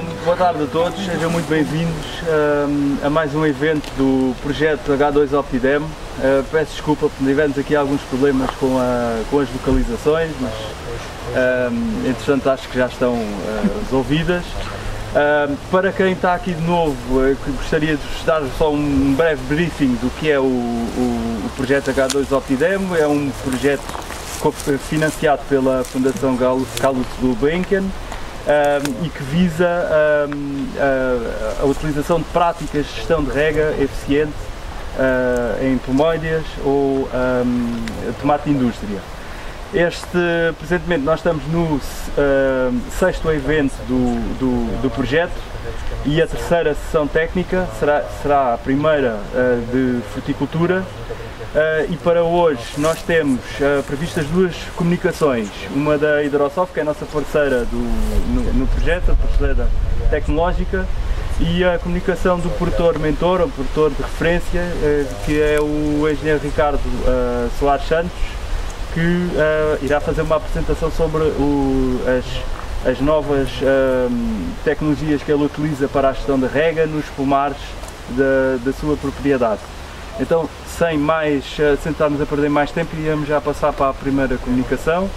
Então, boa tarde a todos, sejam muito bem-vindos a mais um evento do projeto H2 Optidem. Peço desculpa porque tivemos aqui alguns problemas com as localizações, mas entretanto acho que já estão resolvidas. Para quem está aqui de novo, gostaria de vos dar só um breve briefing do que é o projeto H2 Optidem. É um projeto financiado pela Fundação Carlos Gulbenkian e que visa a utilização de práticas de gestão de rega eficiente em pomóideas ou tomate de indústria. Presentemente nós estamos no sexto evento do projeto e a terceira sessão técnica será a primeira de fruticultura. E para hoje nós temos previstas duas comunicações, uma da Hidrosoft, que é a nossa parceira no projeto, a parceira tecnológica, e a comunicação do produtor mentor, um produtor de referência, que é o engenheiro Ricardo Soares Santos, que irá fazer uma apresentação sobre as novas tecnologias que ele utiliza para a gestão da rega nos pomares da sua propriedade. Então, sem estarmos a perder mais tempo, íamos já passar para a primeira comunicação.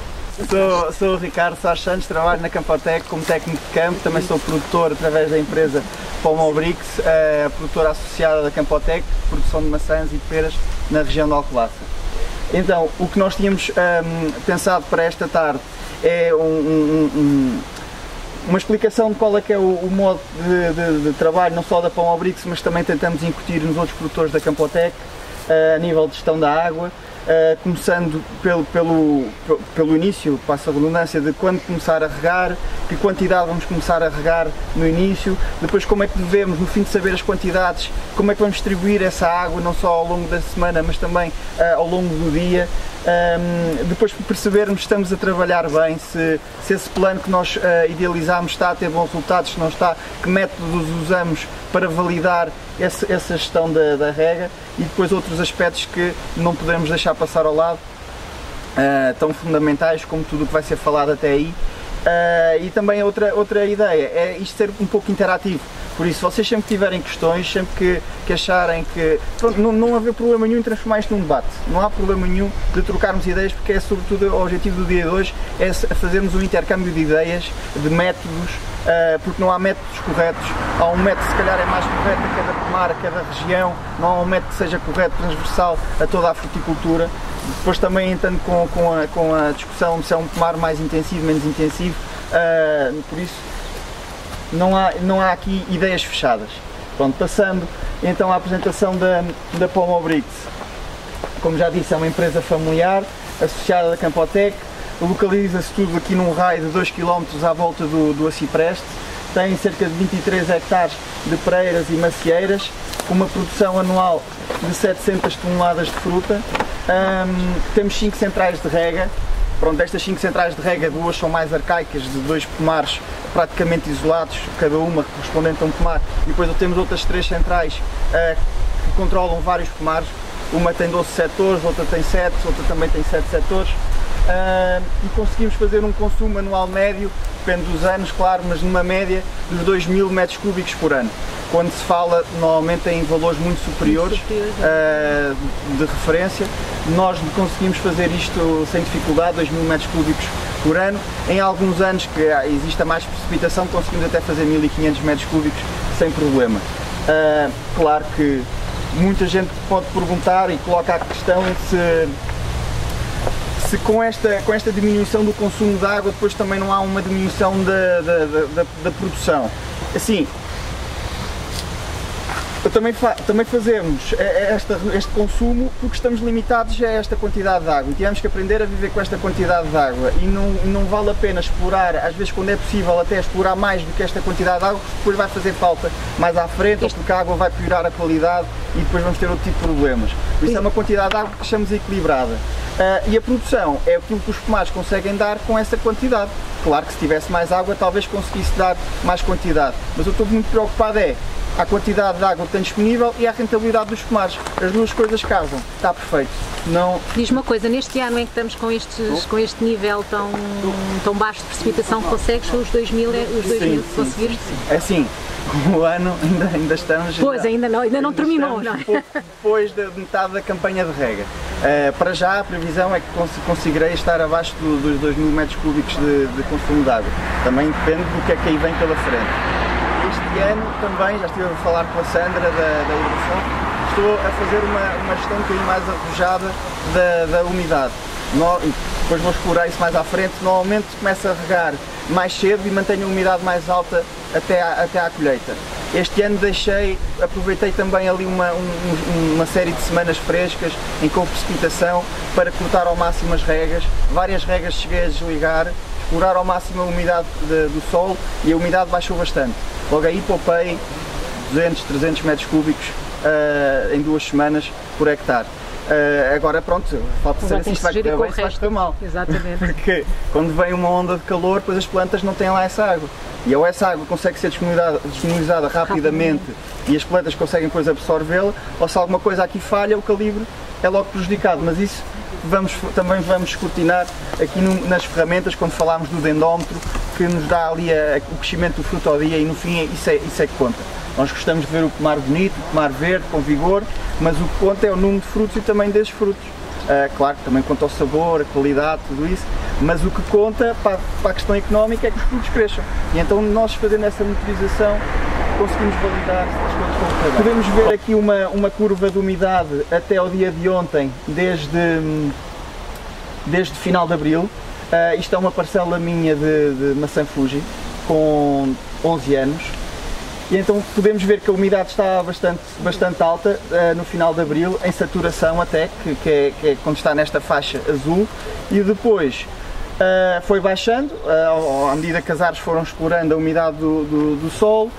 Sou o Ricardo Soares Santos, trabalho na Campotec como técnico de campo, também sou produtor através da empresa Pomobrix, produtora associada da Campotec, produção de maçãs e de peras na região de Alcobaça. Então, o que nós tínhamos pensado para esta tarde é uma explicação de qual é que é o modo de trabalho, não só da Pomobrix, mas também tentamos incutir nos outros produtores da Campotec, a nível de gestão da água, começando pelo início, passa a redundância, de quando começar a regar, que quantidade vamos começar a regar no início, depois como é que devemos, no fim de saber as quantidades, como é que vamos distribuir essa água, não só ao longo da semana, mas também ao longo do dia. Depois percebermos se estamos a trabalhar bem, se esse plano que nós idealizámos está a ter bons resultados, se não está, que métodos usamos para validar essa gestão da rega, e depois outros aspectos que não podemos deixar passar ao lado, tão fundamentais como tudo o que vai ser falado até aí. E também outra ideia é isto ser um pouco interativo. Por isso, vocês sempre que tiverem questões, sempre que acharem que... Pronto, não haver problema nenhum em transformar isto num debate. Não há problema nenhum de trocarmos ideias, porque é sobretudo o objetivo do dia de hoje, é fazermos um intercâmbio de ideias, de métodos, porque não há métodos corretos. Há um método que se calhar é mais correto a cada pomar, a cada região, não há um método que seja correto, transversal a toda a fruticultura. Depois também entrando com a discussão se é um pomar mais intensivo, menos intensivo, por isso não há aqui ideias fechadas. Pronto, passando então à apresentação da Pomobrix. Como já disse, é uma empresa familiar, associada da Campotec, localiza-se tudo aqui num raio de 2 km à volta do Acipreste, tem cerca de 23 hectares de pereiras e macieiras, com uma produção anual de 700 toneladas de fruta. Temos 5 centrais de rega. Pronto, destas 5 centrais de rega, 2 são mais arcaicas, de 2 pomares praticamente isolados, cada uma correspondente a um pomar, e depois temos outras 3 centrais que controlam vários pomares. Uma tem 12 setores, outra tem 7, outra também tem 7 setores, e conseguimos fazer um consumo anual médio, depende dos anos, claro, mas numa média dos 2.000 metros cúbicos por ano. Quando se fala normalmente em valores muito superiores de referência, nós conseguimos fazer isto sem dificuldade, 2.000 metros cúbicos por ano. Em alguns anos que exista mais precipitação, conseguimos até fazer 1.500 metros cúbicos sem problema. Claro que muita gente pode perguntar e coloca a questão se com esta diminuição do consumo de água depois também não há uma diminuição da produção. Assim, também fazemos este consumo porque estamos limitados a esta quantidade de água e tivemos que aprender a viver com esta quantidade de água, e não vale a pena explorar, às vezes quando é possível até explorar mais do que esta quantidade de água, porque depois vai fazer falta mais à frente, ou porque a água vai piorar a qualidade e depois vamos ter outro tipo de problemas. Por isso é uma quantidade de água que achamos equilibrada. E a produção é aquilo que os pomares conseguem dar com essa quantidade. Claro que se tivesse mais água talvez conseguisse dar mais quantidade, mas eu estou muito preocupado à quantidade de água que tem disponível e à rentabilidade dos pomares. As duas coisas casam, está perfeito. Não... Diz uma coisa, neste ano em que estamos com este nível tão baixo de precipitação, consegues os 2000 conseguires? É assim, o ano ainda estamos... Pois, ainda não terminou, não é? Pouco depois da metade da campanha de rega. Para já a previsão é que conseguirei estar abaixo dos 2000 metros cúbicos de consumo de água. Também depende do que é que aí vem pela frente. Este ano também, já estive a falar com a Sandra da Hidrosoft, estou a fazer uma gestão um bocadinho mais arrojada da umidade. Depois vou explorar isso mais à frente. Normalmente começo a regar mais cedo e mantenho a umidade mais alta até à colheita. Este ano aproveitei também ali uma série de semanas frescas em que houve precipitação para cortar ao máximo as regas. Várias regas cheguei a desligar, explorar ao máximo a umidade do solo e a umidade baixou bastante. Logo aí poupei 200, 300 metros cúbicos em 2 semanas por hectare. Agora pronto, falta saber se isto vai correr bem, se vai correr mal. Exatamente. Porque quando vem uma onda de calor, depois as plantas não têm lá essa água. E ou essa água consegue ser disponibilizada rapidamente e as plantas conseguem depois absorvê-la, ou se alguma coisa aqui falha, o calibre é logo prejudicado. Mas isso também vamos escrutinar aqui nas ferramentas, quando falarmos do dendómetro, que nos dá ali o crescimento do fruto ao dia e no fim isso é que conta. Nós gostamos de ver o pomar bonito, o pomar verde, com vigor, mas o que conta é o número de frutos e o tamanho desses frutos. Claro que também conta o sabor, a qualidade, tudo isso, mas o que conta para a questão económica é que os frutos cresçam. E então nós fazendo essa monitorização conseguimos validar se as coisas estão a bem. Podemos ver aqui uma curva de umidade até ao dia de ontem, desde final de abril. Isto é uma parcela minha de maçã Fuji com 11 anos. E então podemos ver que a umidade está bastante alta no final de abril, em saturação até, que é quando está nesta faixa azul, e depois foi baixando, à medida que as árvores foram explorando a umidade do solo,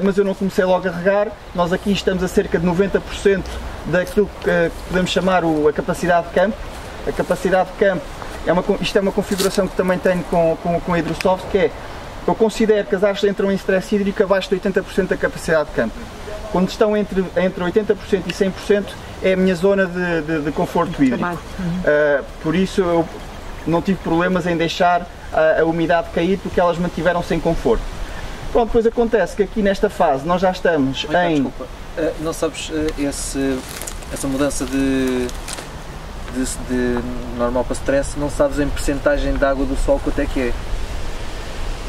mas eu não comecei logo a regar. Nós aqui estamos a cerca de 90% daquilo que podemos chamar a capacidade de campo. A capacidade de campo, isto é uma configuração que também tenho com a Hidrosoft, que é: eu considero que as árvores entram em stress hídrico abaixo de 80% da capacidade de campo. Quando estão entre 80% e 100% é a minha zona de conforto hídrico. Por isso eu não tive problemas em deixar a umidade cair, porque elas mantiveram-se em conforto. Pronto, depois acontece que aqui nesta fase nós já estamos em... Desculpa, não sabes essa mudança de normal para stress, não sabes em percentagem de água do solo quanto é que é?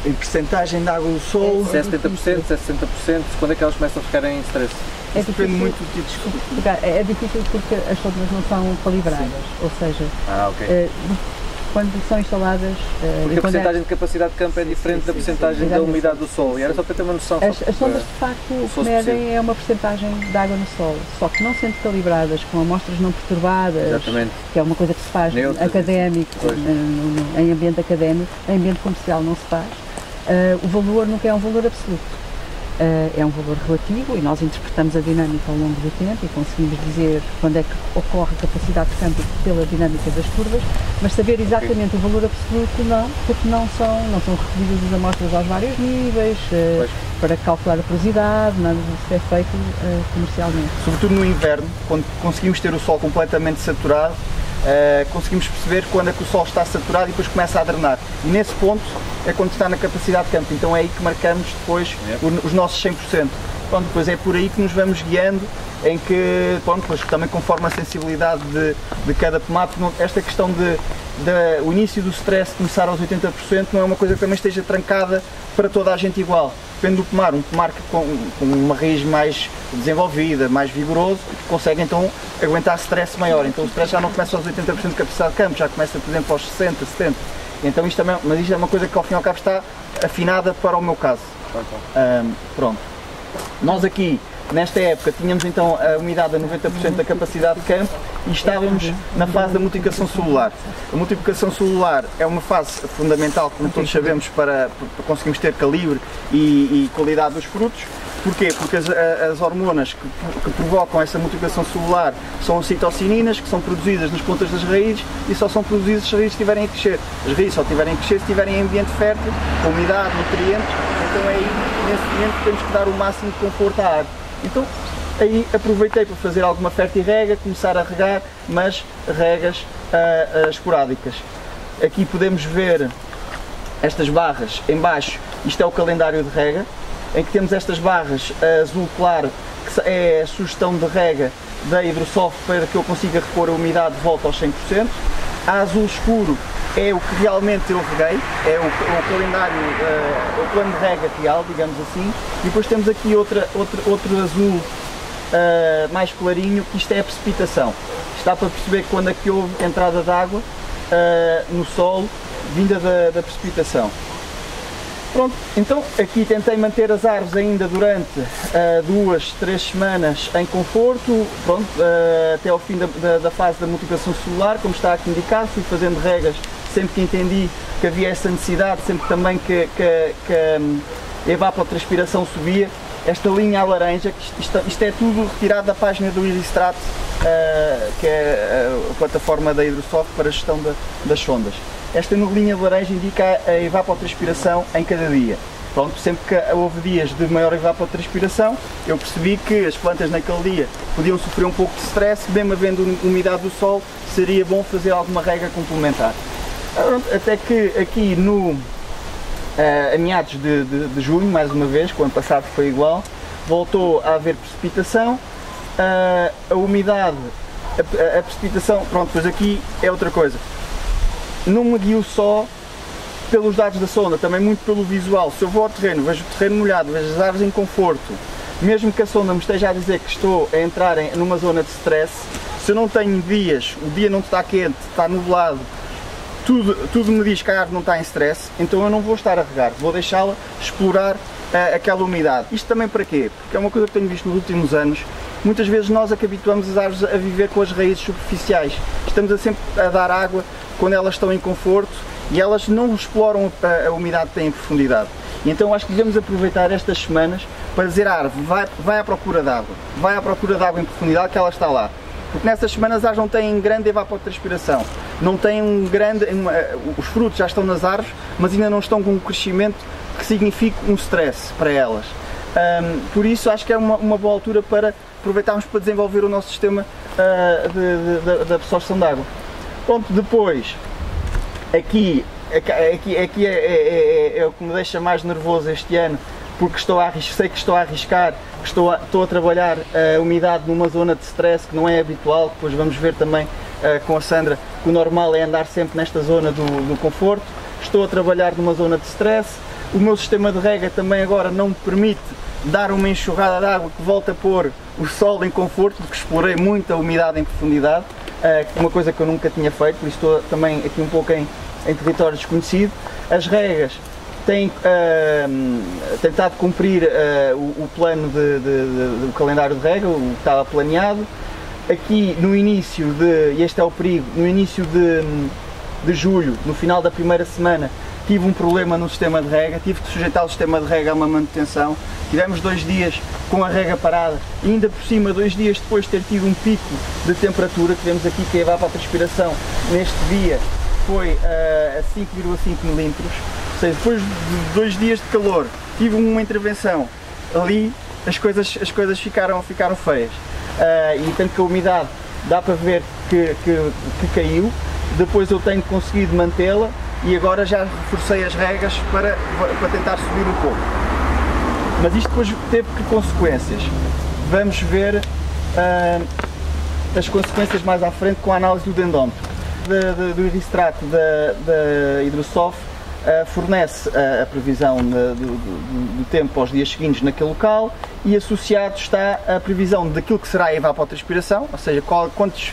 Em percentagem de água do solo... Se é 70%, se é 60%, quando é que elas começam a ficar em stress? Depende muito do tipo de desculpa. É difícil porque as sondas não são calibradas, ou seja, quando são instaladas... Porque a percentagem de capacidade de campo é diferente da percentagem da umidade do solo, e era só para ter uma noção. As sondas de facto o que medem é uma percentagem de água no solo, só que não sendo calibradas, com amostras não perturbadas, exatamente, que é uma coisa que se faz académico, em ambiente académico, em ambiente comercial não se faz, o valor nunca é um valor absoluto. É um valor relativo e nós interpretamos a dinâmica ao longo do tempo e conseguimos dizer quando é que ocorre a capacidade de campo pela dinâmica das curvas, mas saber exatamente o valor absoluto não, porque não são recolhidas as amostras aos vários níveis, para calcular a porosidade, nada disso é feito comercialmente. Sobretudo no inverno, quando conseguimos ter o solo completamente saturado, conseguimos perceber quando é que o solo está saturado e depois começa a drenar. E nesse ponto é quando está na capacidade de campo, então é aí que marcamos depois os nossos 100%. Pronto, depois é por aí que nos vamos guiando, em que, pronto, depois também conforme a sensibilidade de cada pomar, esta questão o início do stress começar aos 80% não é uma coisa que também esteja trancada para toda a gente igual. Depende do pomar, um pomar com uma raiz mais desenvolvida, mais vigoroso, consegue então aguentar stress maior, então o stress já não começa aos 80% de capacidade de campo, já começa por exemplo aos 60%, 70%. Então isto também, mas isto é uma coisa que ao fim e ao cabo está afinada para o meu caso. Pronto. Nós aqui, nesta época, tínhamos então a umidade a 90% da capacidade de campo e estávamos na fase da multiplicação celular. A multiplicação celular é uma fase fundamental, como todos sabemos, para conseguirmos ter calibre e qualidade dos frutos. Porquê? Porque as hormonas que provocam essa multiplicação celular são as citocininas, que são produzidas nas pontas das raízes e só são produzidas se as raízes estiverem a crescer. As raízes só estiverem a crescer se estiverem em ambiente fértil, com umidade, nutrientes, então é aí, nesse momento, que temos que dar o máximo de conforto à árvore. Então, aí aproveitei para fazer alguma fertirrega, começar a regar, mas regas esporádicas. Aqui podemos ver estas barras em baixo, isto é o calendário de rega, em que temos estas barras azul claro, que é a sugestão de rega da Hidrosoft para que eu consiga repor a umidade de volta aos 100%. A azul escuro é o que realmente eu reguei, é o calendário, o plano de rega real, digamos assim. E depois temos aqui outro azul mais clarinho, que isto é a precipitação. Está para perceber que quando aqui houve entrada de água no solo, vinda da precipitação. Pronto, então aqui tentei manter as árvores ainda durante 2, 3 semanas em conforto, pronto, até ao fim da fase da multiplicação celular, como está aqui indicado. Fui fazendo regas sempre que entendi que havia essa necessidade, sempre também que a evapotranspiração subia. Esta linha à laranja, isto é tudo retirado da página do Hidristrato, que é a plataforma da Hidrosoft para a gestão das sondas. Esta linha de laranja indica a evapotranspiração em cada dia. Pronto, sempre que houve dias de maior evapotranspiração, eu percebi que as plantas naquele dia podiam sofrer um pouco de stress, mesmo havendo umidade do solo, seria bom fazer alguma rega complementar. Até que aqui a meados de junho, mais uma vez, que o ano passado foi igual, voltou a haver precipitação, a umidade, a precipitação, pronto, pois aqui é outra coisa. Não me guio só pelos dados da sonda, também muito pelo visual. Se eu vou ao terreno, vejo o terreno molhado, vejo as árvores em conforto, mesmo que a sonda me esteja a dizer que estou a entrar numa zona de stress, se eu não tenho dias, o dia não está quente, está nublado, tudo me diz que a árvore não está em stress, então eu não vou estar a regar, vou deixá-la explorar aquela umidade. Isto também para quê? Porque é uma coisa que tenho visto nos últimos anos. Muitas vezes nós é que habituamos as árvores a viver com as raízes superficiais. Estamos sempre a dar água quando elas estão em conforto e elas não exploram a umidade que tem em profundidade. E então acho que devemos aproveitar estas semanas para dizer à árvore, vai à procura de água, vai à procura de água em profundidade, que ela está lá. Porque nessas semanas as árvores não têm grande evapotranspiração, não têm os frutos já estão nas árvores, mas ainda não estão com um crescimento que signifique um stress para elas. Por isso acho que é uma boa altura para aproveitarmos para desenvolver o nosso sistema de absorção de água. Pronto, depois, aqui é o que me deixa mais nervoso este ano, porque sei que estou a arriscar, que estou a trabalhar a umidade numa zona de stress que não é habitual. Depois vamos ver também com a Sandra que o normal é andar sempre nesta zona do conforto. Estou a trabalhar numa zona de stress. O meu sistema de rega também agora não me permite dar uma enxurrada de água que volte a pôr o solo em conforto, porque explorei muita umidade em profundidade, uma coisa que eu nunca tinha feito, por isso estou também aqui um pouco em território desconhecido. As regas têm tentado cumprir o plano do calendário de rega, o que estava planeado. Aqui no início e este é o perigo, no início de julho, no final da primeira semana, tive um problema no sistema de rega, tive que sujeitar o sistema de rega a uma manutenção. Tivemos 2 dias com a rega parada e ainda por cima 2 dias depois de ter tido um pico de temperatura, que vemos aqui que a evapotranspiração neste dia foi a 5,5 milímetros, ou seja, depois de 2 dias de calor, tive uma intervenção ali, as coisas ficaram feias. E tanto que a umidade dá para ver que caiu, depois eu tenho conseguido mantê-la e agora já reforcei as regas para tentar subir um pouco. Mas isto depois teve que consequências. Vamos ver as consequências mais à frente com a análise do dendómetro. Do Hidristrato da Hidrosoft fornece a previsão do tempo aos dias seguintes naquele local e associado está a previsão daquilo que será a evapotranspiração, ou seja, quantos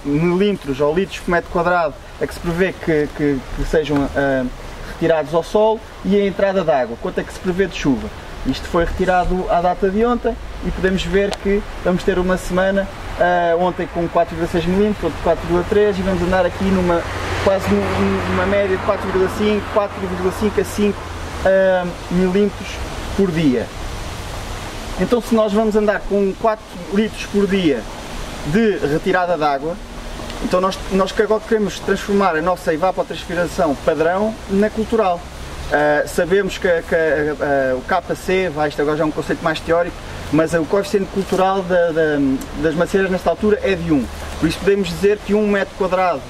milímetros ou litros por metro quadrado é que se prevê que sejam retirados ao solo, e a entrada de água, quanto é que se prevê de chuva. Isto foi retirado à data de ontem e podemos ver que vamos ter uma semana, ontem com 4,6 mm, outro 4,3 e vamos andar aqui quase numa média de 4,5 a 5 milímetros por dia. Então se nós vamos andar com 4 litros por dia de retirada de água, então nós que agora queremos transformar a nossa evapotranspiração padrão na cultural. Sabemos que o KC, isto agora já é um conceito mais teórico, mas o coeficiente cultural das macieiras nesta altura é de 1. Por isso podemos dizer que 1 metro quadrado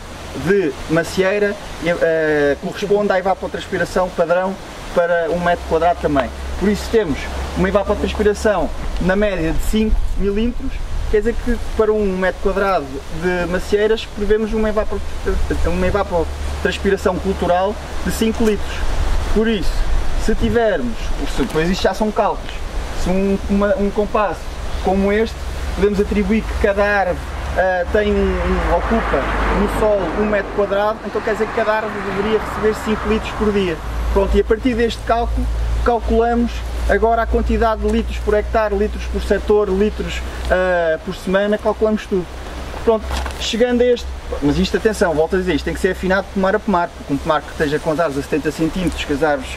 de macieira corresponde à evapotranspiração padrão para 1 metro quadrado também. Por isso temos uma evapotranspiração na média de 5 milímetros, quer dizer que para 1 metro quadrado de macieiras prevemos uma evapotranspiração cultural de 5 litros. Por isso, se tivermos, depois isto já são cálculos, se um compasso como este, podemos atribuir que cada árvore ocupa no solo 1 metro quadrado, então quer dizer que cada árvore deveria receber 5 litros por dia. Pronto, e a partir deste cálculo, calculamos agora a quantidade de litros por hectare, litros por setor, litros por semana, calculamos tudo. Pronto, chegando a este, mas isto, atenção, volto a dizer, isto tem que ser afinado pomar a pomar, porque um pomar que esteja com as árvores a 70 cm, que as árvores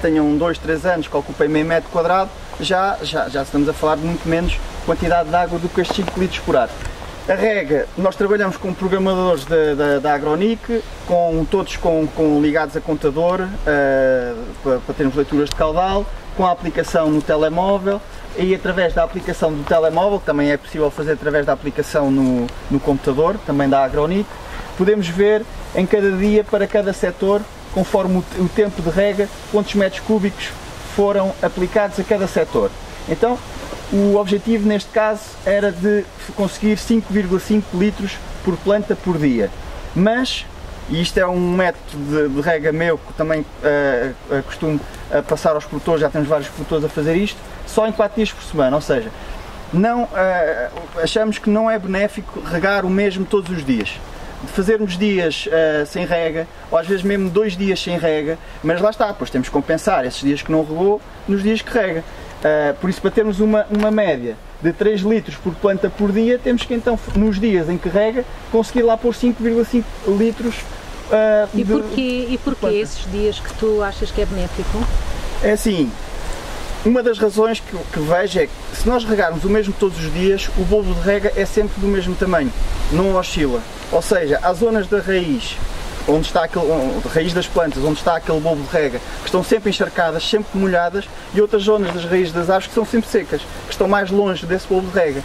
tenham 2, 3 anos, que ocupem meio metro quadrado, já estamos a falar de muito menos quantidade de água do que estes 5 litros por ar. A rega, nós trabalhamos com programadores da Agronic, todos ligados a contador, para termos leituras de caudal, com a aplicação no telemóvel, e através da aplicação do telemóvel, que também é possível fazer através da aplicação no computador, também da Agronic, podemos ver em cada dia, para cada setor, conforme o tempo de rega, quantos metros cúbicos foram aplicados a cada setor. Então, o objetivo neste caso era de conseguir 5,5 litros por planta por dia. Mas, e isto é um método de rega meu que também costumo passar aos produtores, já temos vários produtores a fazer isto, só em 4 dias por semana, ou seja, achamos que não é benéfico regar o mesmo todos os dias. De fazermos dias sem rega, ou às vezes mesmo 2 dias sem rega, mas lá está, depois temos que compensar esses dias que não regou nos dias que rega. Por isso, para termos uma média de 3 litros por planta por dia, temos que então, nos dias em que rega, conseguir lá pôr 5,5 litros E porquê esses dias que tu achas que é benéfico? É assim, uma das razões que vejo é que se nós regarmos o mesmo todos os dias, o bulbo de rega é sempre do mesmo tamanho, não oscila. Ou seja, há zonas da raiz, onde está raiz das plantas, onde está aquele bulbo de rega, que estão sempre encharcadas, sempre molhadas, e outras zonas das raízes das árvores que são sempre secas, que estão mais longe desse bulbo de rega.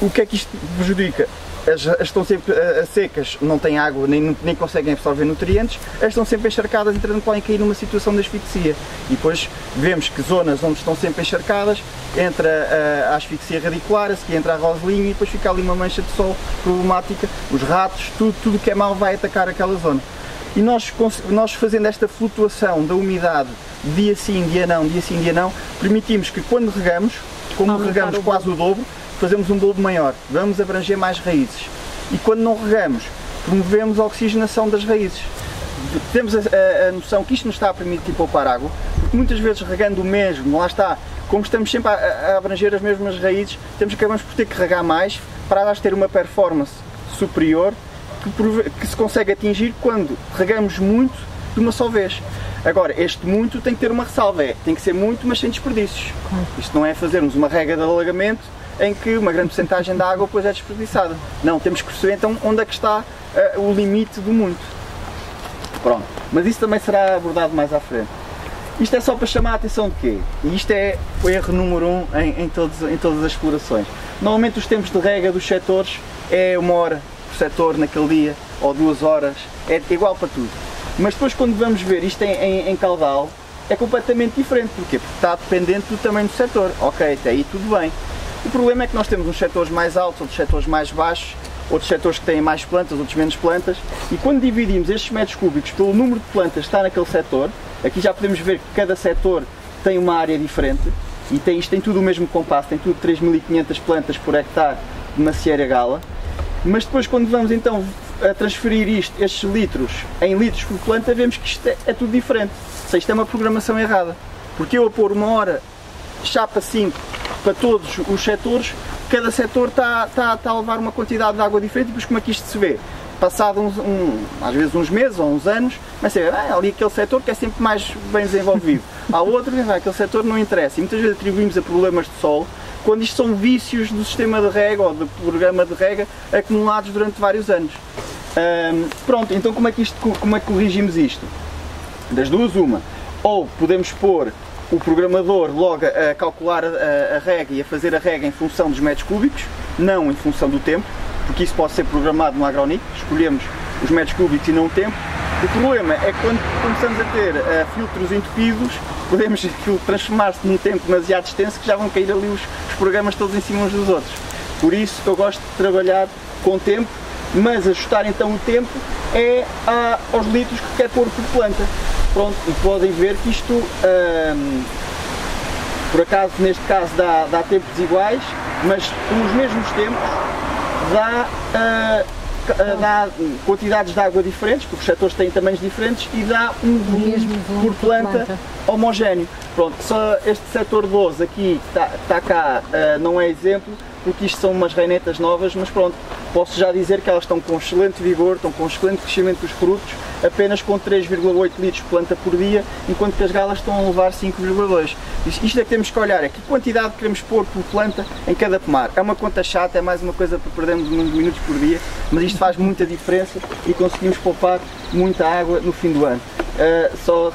O que é que isto prejudica? As estão sempre secas, não têm água, nem conseguem absorver nutrientes, as estão sempre encharcadas, então podem cair numa situação de asfixia. E depois vemos que zonas onde estão sempre encharcadas, entra a asfixia radicular, a seguir entra a roselinha e depois fica ali uma mancha de sol problemática, os ratos, tudo que é mau vai atacar aquela zona. E nós fazendo esta flutuação da umidade, dia sim, dia não, permitimos que quando regamos, como regamos quase o dobro, fazemos um bulbo maior, vamos abranger mais raízes. E quando não regamos, promovemos a oxigenação das raízes. Temos a noção que isto nos está a permitir poupar água, porque muitas vezes regando o mesmo, lá está, como estamos sempre a abranger as mesmas raízes, acabamos por ter que regar mais para elas ter uma performance superior que se consegue atingir quando regamos muito de uma só vez. Agora, este muito tem que ter uma ressalva, tem que ser muito, mas sem desperdícios. Isto não é fazermos uma rega de alagamento em que uma grande porcentagem da água depois é desperdiçada. Não, temos que perceber então onde é que está o limite do muito. Pronto, mas isso também será abordado mais à frente. Isto é só para chamar a atenção de quê? E isto é o erro número 1 em todas as explorações. Normalmente os tempos de rega dos setores é 1 hora por setor naquele dia, ou 2 horas, é igual para tudo. Mas depois quando vamos ver isto em caudal, é completamente diferente. Porquê? Porque está dependente do tamanho do setor. Ok, até aí tudo bem. O problema é que nós temos uns setores mais altos, outros setores mais baixos, outros setores que têm mais plantas, outros menos plantas, e quando dividimos estes metros cúbicos pelo número de plantas que está naquele setor, aqui já podemos ver que cada setor tem uma área diferente, e isto tem tudo o mesmo compasso, tem tudo 3.500 plantas por hectare de macieira gala, mas depois quando vamos então a transferir estes litros em litros por planta, vemos que isto é tudo diferente. Ou seja, isto é uma programação errada, porque eu a pôr 1 hora chapa 5 para todos os setores, cada setor está a levar uma quantidade de água diferente, e depois como é que isto se vê? Passado às vezes uns meses ou uns anos, mas ali aquele setor que é sempre mais bem desenvolvido. há outro, aquele setor não interessa. E muitas vezes atribuímos a problemas de solo, quando isto são vícios do sistema de rega ou do programa de rega acumulados durante vários anos. Pronto, então como é que corrigimos isto? Das duas, uma. Ou podemos pôr o programador logo a calcular a rega e a fazer a rega em função dos metros cúbicos, não em função do tempo, porque isso pode ser programado no Agronic, escolhemos os metros cúbicos e não o tempo. O problema é que quando começamos a ter filtros entupidos, podemos aquilo transformar-se num tempo demasiado extenso que já vão cair ali os programas todos em cima uns dos outros. Por isso eu gosto de trabalhar com tempo, mas ajustar então o tempo é aos litros que quer pôr por planta. Pronto, e podem ver que isto, por acaso, neste caso dá tempos iguais, mas com os mesmos tempos dá quantidades de água diferentes, porque os setores têm tamanhos diferentes e dá um volume por planta homogéneo. Pronto, só este setor 12 aqui que está cá não é exemplo, porque isto são umas reinetas novas, mas pronto, posso já dizer que elas estão com excelente vigor, estão com excelente crescimento dos frutos, apenas com 3,8 litros de planta por dia, enquanto que as galas estão a levar 5,2. Isto é que temos que olhar, é que quantidade queremos pôr por planta em cada pomar. É uma conta chata, é mais uma coisa para perdermos uns minutos por dia, mas isto faz muita diferença e conseguimos poupar muita água no fim do ano. Só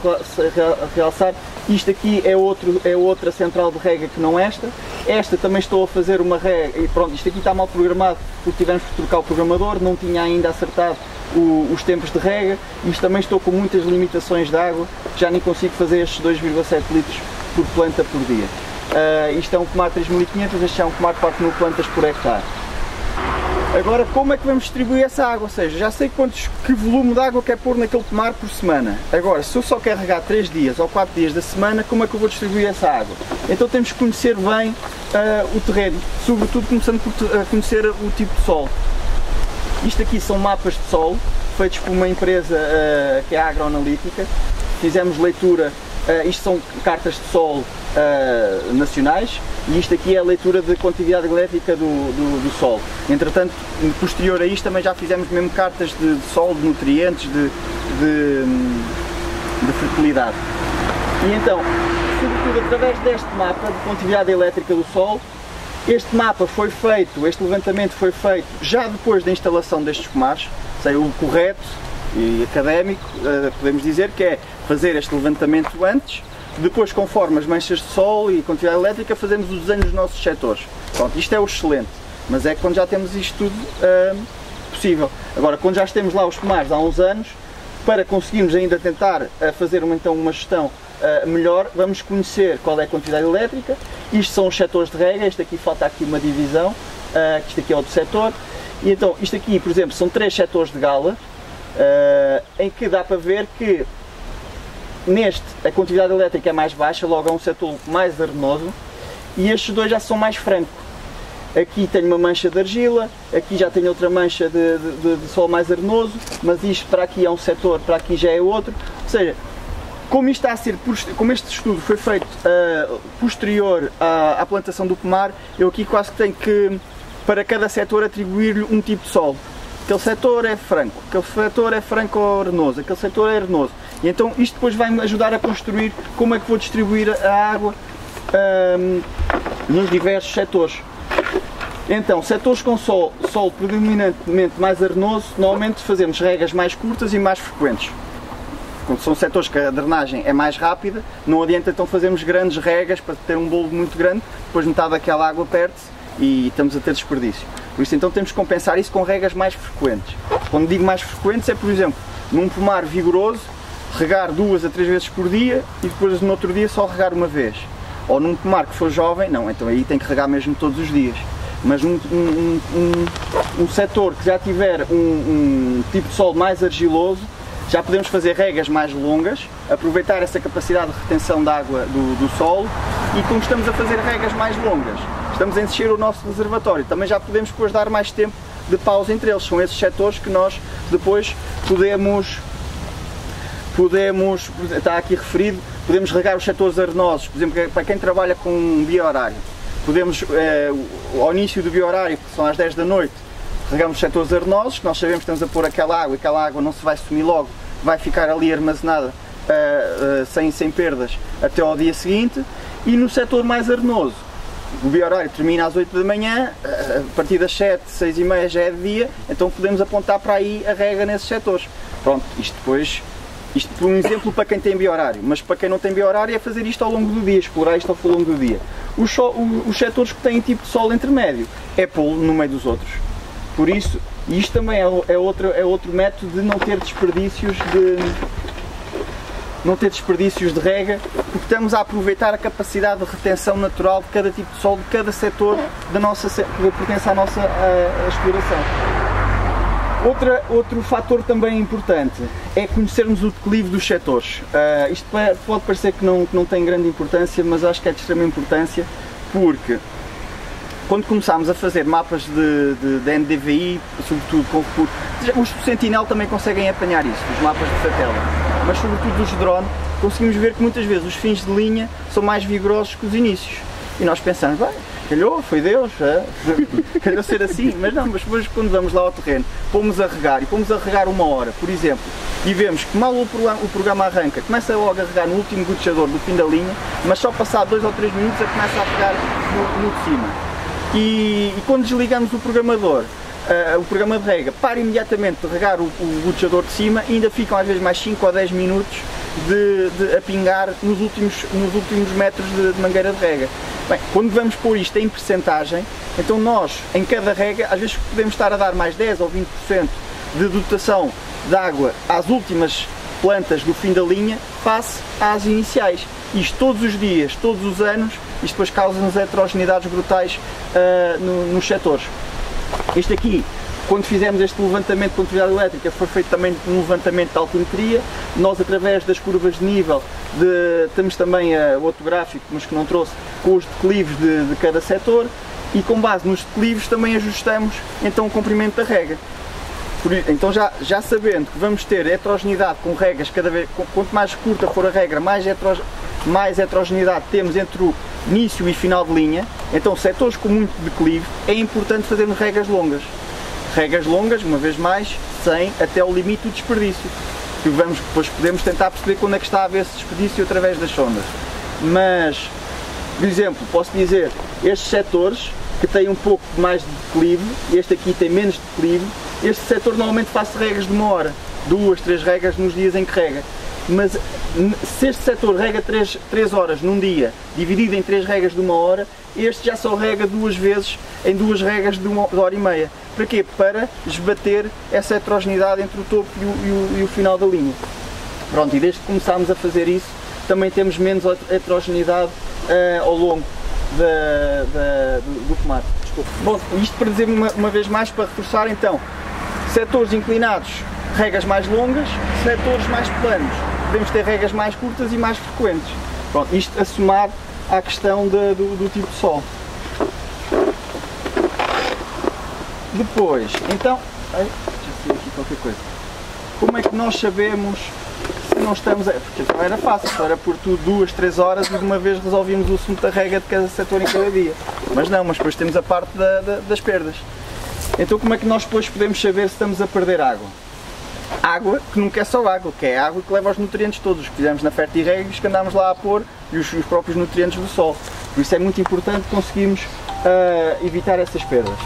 realçar, isto aqui é outra central de rega que não esta. Esta também estou a fazer uma rega e pronto, isto aqui está mal programado porque tivemos que trocar o programador, não tinha ainda acertado os tempos de rega. Isto também estou com muitas limitações de água, já nem consigo fazer estes 2,7 litros por planta por dia. Isto é um pomar 3.500, este é um pomar de 4.000 plantas por hectare. Agora, como é que vamos distribuir essa água? Ou seja, já sei que volume de água quer pôr naquele pomar por semana. Agora, se eu só quero regar 3 dias ou 4 dias da semana, como é que eu vou distribuir essa água? Então temos que conhecer bem o terreno, sobretudo começando por conhecer o tipo de solo. Isto aqui são mapas de solo, feitos por uma empresa que é a Agroanalítica. Fizemos leitura, isto são cartas de solo nacionais, e isto aqui é a leitura de quantidade elétrica do solo. Entretanto, posterior a isto também já fizemos mesmo cartas de solo, de nutrientes, de fertilidade. E então, sobretudo através deste mapa de quantidade elétrica do solo, este mapa foi feito, este levantamento foi feito já depois da instalação destes pomares, sei, o correto e académico, podemos dizer que é fazer este levantamento antes. Depois, conforme as manchas de sol e a quantidade elétrica, fazemos os desenhos dos nossos setores. Pronto, isto é o excelente, mas é quando já temos isto tudo possível. Agora, quando já temos lá os pomares há uns anos, para conseguirmos ainda tentar fazer então uma gestão melhor, vamos conhecer qual é a quantidade elétrica. Isto são os setores de rega, este aqui falta aqui uma divisão, isto aqui é outro setor. E então, isto aqui, por exemplo, são 3 setores de gala, em que dá para ver que neste a quantidade elétrica é mais baixa, logo é um setor mais arenoso, e estes dois já são mais francos. Aqui tenho uma mancha de argila, aqui já tenho outra mancha de solo mais arenoso, mas isto para aqui é um setor, para aqui já é outro. Ou seja, como isto está a ser, como este estudo foi feito posterior à plantação do pomar, eu aqui quase que tenho que, para cada setor, atribuir-lhe um tipo de solo. Aquele setor é franco, aquele setor é franco-arenoso, aquele setor é arenoso. E então isto depois vai-me ajudar a construir como é que vou distribuir a água nos diversos setores. Então, setores com solo predominantemente mais arenoso, normalmente fazemos regas mais curtas e mais frequentes. Quando são setores que a drenagem é mais rápida, não adianta então fazermos grandes regas para ter um bolo muito grande, depois metade daquela água perde-se e estamos a ter desperdício. Por isso então temos que compensar isso com regas mais frequentes. Quando digo mais frequentes é, por exemplo, num pomar vigoroso, regar 2 a 3 vezes por dia e depois no outro dia só regar uma vez. Ou num pomar que for jovem, não, então aí tem que regar mesmo todos os dias. Mas um setor que já tiver um tipo de solo mais argiloso, já podemos fazer regas mais longas, aproveitar essa capacidade de retenção de água do solo, e como estamos a fazer regas mais longas, estamos a encher o nosso reservatório, também já podemos depois dar mais tempo de pausa entre eles. São esses setores que nós depois podemos, está aqui referido, podemos regar os setores arenosos, por exemplo, para quem trabalha com um biohorário. Podemos, ao início do biohorário, que são às 10 da noite, regamos os setores arenosos, que nós sabemos que estamos a pôr aquela água, e aquela água não se vai sumir logo, vai ficar ali armazenada sem perdas até ao dia seguinte. E no setor mais arenoso, o biohorário termina às 8 da manhã, a partir das 7, 6 e meia já é de dia, então podemos apontar para aí a rega nesses setores. Pronto, isto por um exemplo para quem tem biohorário, mas para quem não tem biohorário é fazer isto ao longo do dia, explorar isto ao longo do dia. Os setores que têm tipo de solo intermédio é pô-lo no meio dos outros. Por isso, isto também é outro método de não ter desperdícios de rega, porque estamos a aproveitar a capacidade de retenção natural de cada tipo de solo, de cada setor que pertence à nossa exploração. Outro fator também importante é conhecermos o declive dos setores. Isto pode parecer que não tem grande importância, mas acho que é de extrema importância, porque quando começámos a fazer mapas de NDVI, sobretudo com recursos, os Sentinel também conseguem apanhar isso, os mapas de satélite, mas sobretudo os drone, conseguimos ver que muitas vezes os fins de linha são mais vigorosos que os inícios. E nós pensamos, bem, calhou, foi Deus, calhou ser assim, mas não, mas depois quando vamos lá ao terreno, pomos a regar, e pomos a regar 1 hora, por exemplo, e vemos que mal o programa arranca, começa logo a regar no último gotejador do fim da linha, mas só passado 2 ou 3 minutos começa a pegar no de cima. E quando desligamos o programa de rega para imediatamente de regar o gotejador de cima, ainda ficam às vezes mais 5 ou 10 minutos a pingar nos últimos metros de mangueira de rega. Bem, quando vamos pôr isto em percentagem, então nós, em cada rega, às vezes podemos estar a dar mais 10 ou 20% de dotação de água às últimas plantas do fim da linha face às iniciais. Isto todos os dias, todos os anos, isto depois causa-nos heterogeneidades brutais nos setores. Este aqui, quando fizemos este levantamento de condutividade elétrica, foi feito também um levantamento de altimetria. Nós, através das curvas de nível, temos também outro gráfico, mas que não trouxe, com os declives de cada setor, e com base nos declives também ajustamos então o comprimento da rega. Então já sabendo que vamos ter heterogeneidade com regas, quanto mais curta for a regra, mais heterogeneidade temos entre o início e final de linha, então setores com muito declive é importante fazermos regas longas. Regas longas, uma vez mais, sem até o limite do desperdício. Depois podemos tentar perceber quando é que está a haver esse desperdício através das sondas. Mas, por exemplo, posso dizer, estes setores que têm um pouco mais de declive, este aqui tem menos de declive, este setor normalmente faz regas de 1 hora, 2, 3 regas nos dias em que rega. Mas se este setor rega 3 horas num dia, dividido em 3 regas de 1 hora, este já só rega 2 vezes em 2 regas de 1 hora e meia. Para quê? Para esbater essa heterogeneidade entre o topo e o final da linha. Pronto, e desde que começámos a fazer isso, também temos menos heterogeneidade ao longo do tomate. Desculpa. Bom, isto para dizer uma vez mais, para reforçar então, setores inclinados, regas mais longas, setores mais planos, podemos ter regas mais curtas e mais frequentes. Pronto, isto a somar à questão do tipo de solo. Depois, então, deixa eu ver aqui qualquer coisa. Como é que nós sabemos se não estamos a... Porque não era fácil, só era por tudo 2, 3 horas e de uma vez resolvíamos o assunto da rega de cada setor em cada dia. Mas não, mas depois temos a parte das perdas. Então como é que nós depois podemos saber se estamos a perder água? Água que nunca é só água, que é a água que leva os nutrientes todos, os que fizemos na Fertirrega, que andámos lá a pôr, e os próprios nutrientes do solo. Por isso é muito importante conseguirmos evitar essas perdas.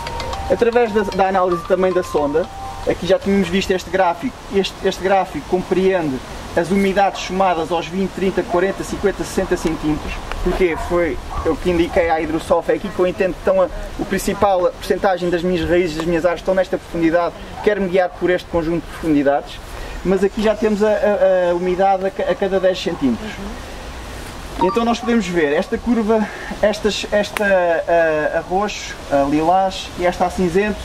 Através da análise também da sonda, aqui já tínhamos visto este gráfico. Este gráfico compreende as umidades somadas aos 20, 30, 40, 50, 60 centímetros. Porque foi eu que indiquei à Hidrosolf, é aqui que eu entendo que a principal porcentagem das minhas raízes, das minhas árvores estão nesta profundidade, quero-me guiar por este conjunto de profundidades. Mas aqui já temos a umidade a cada 10 centímetros. Então nós podemos ver esta curva, esta a roxo, a lilás e esta a cinzento,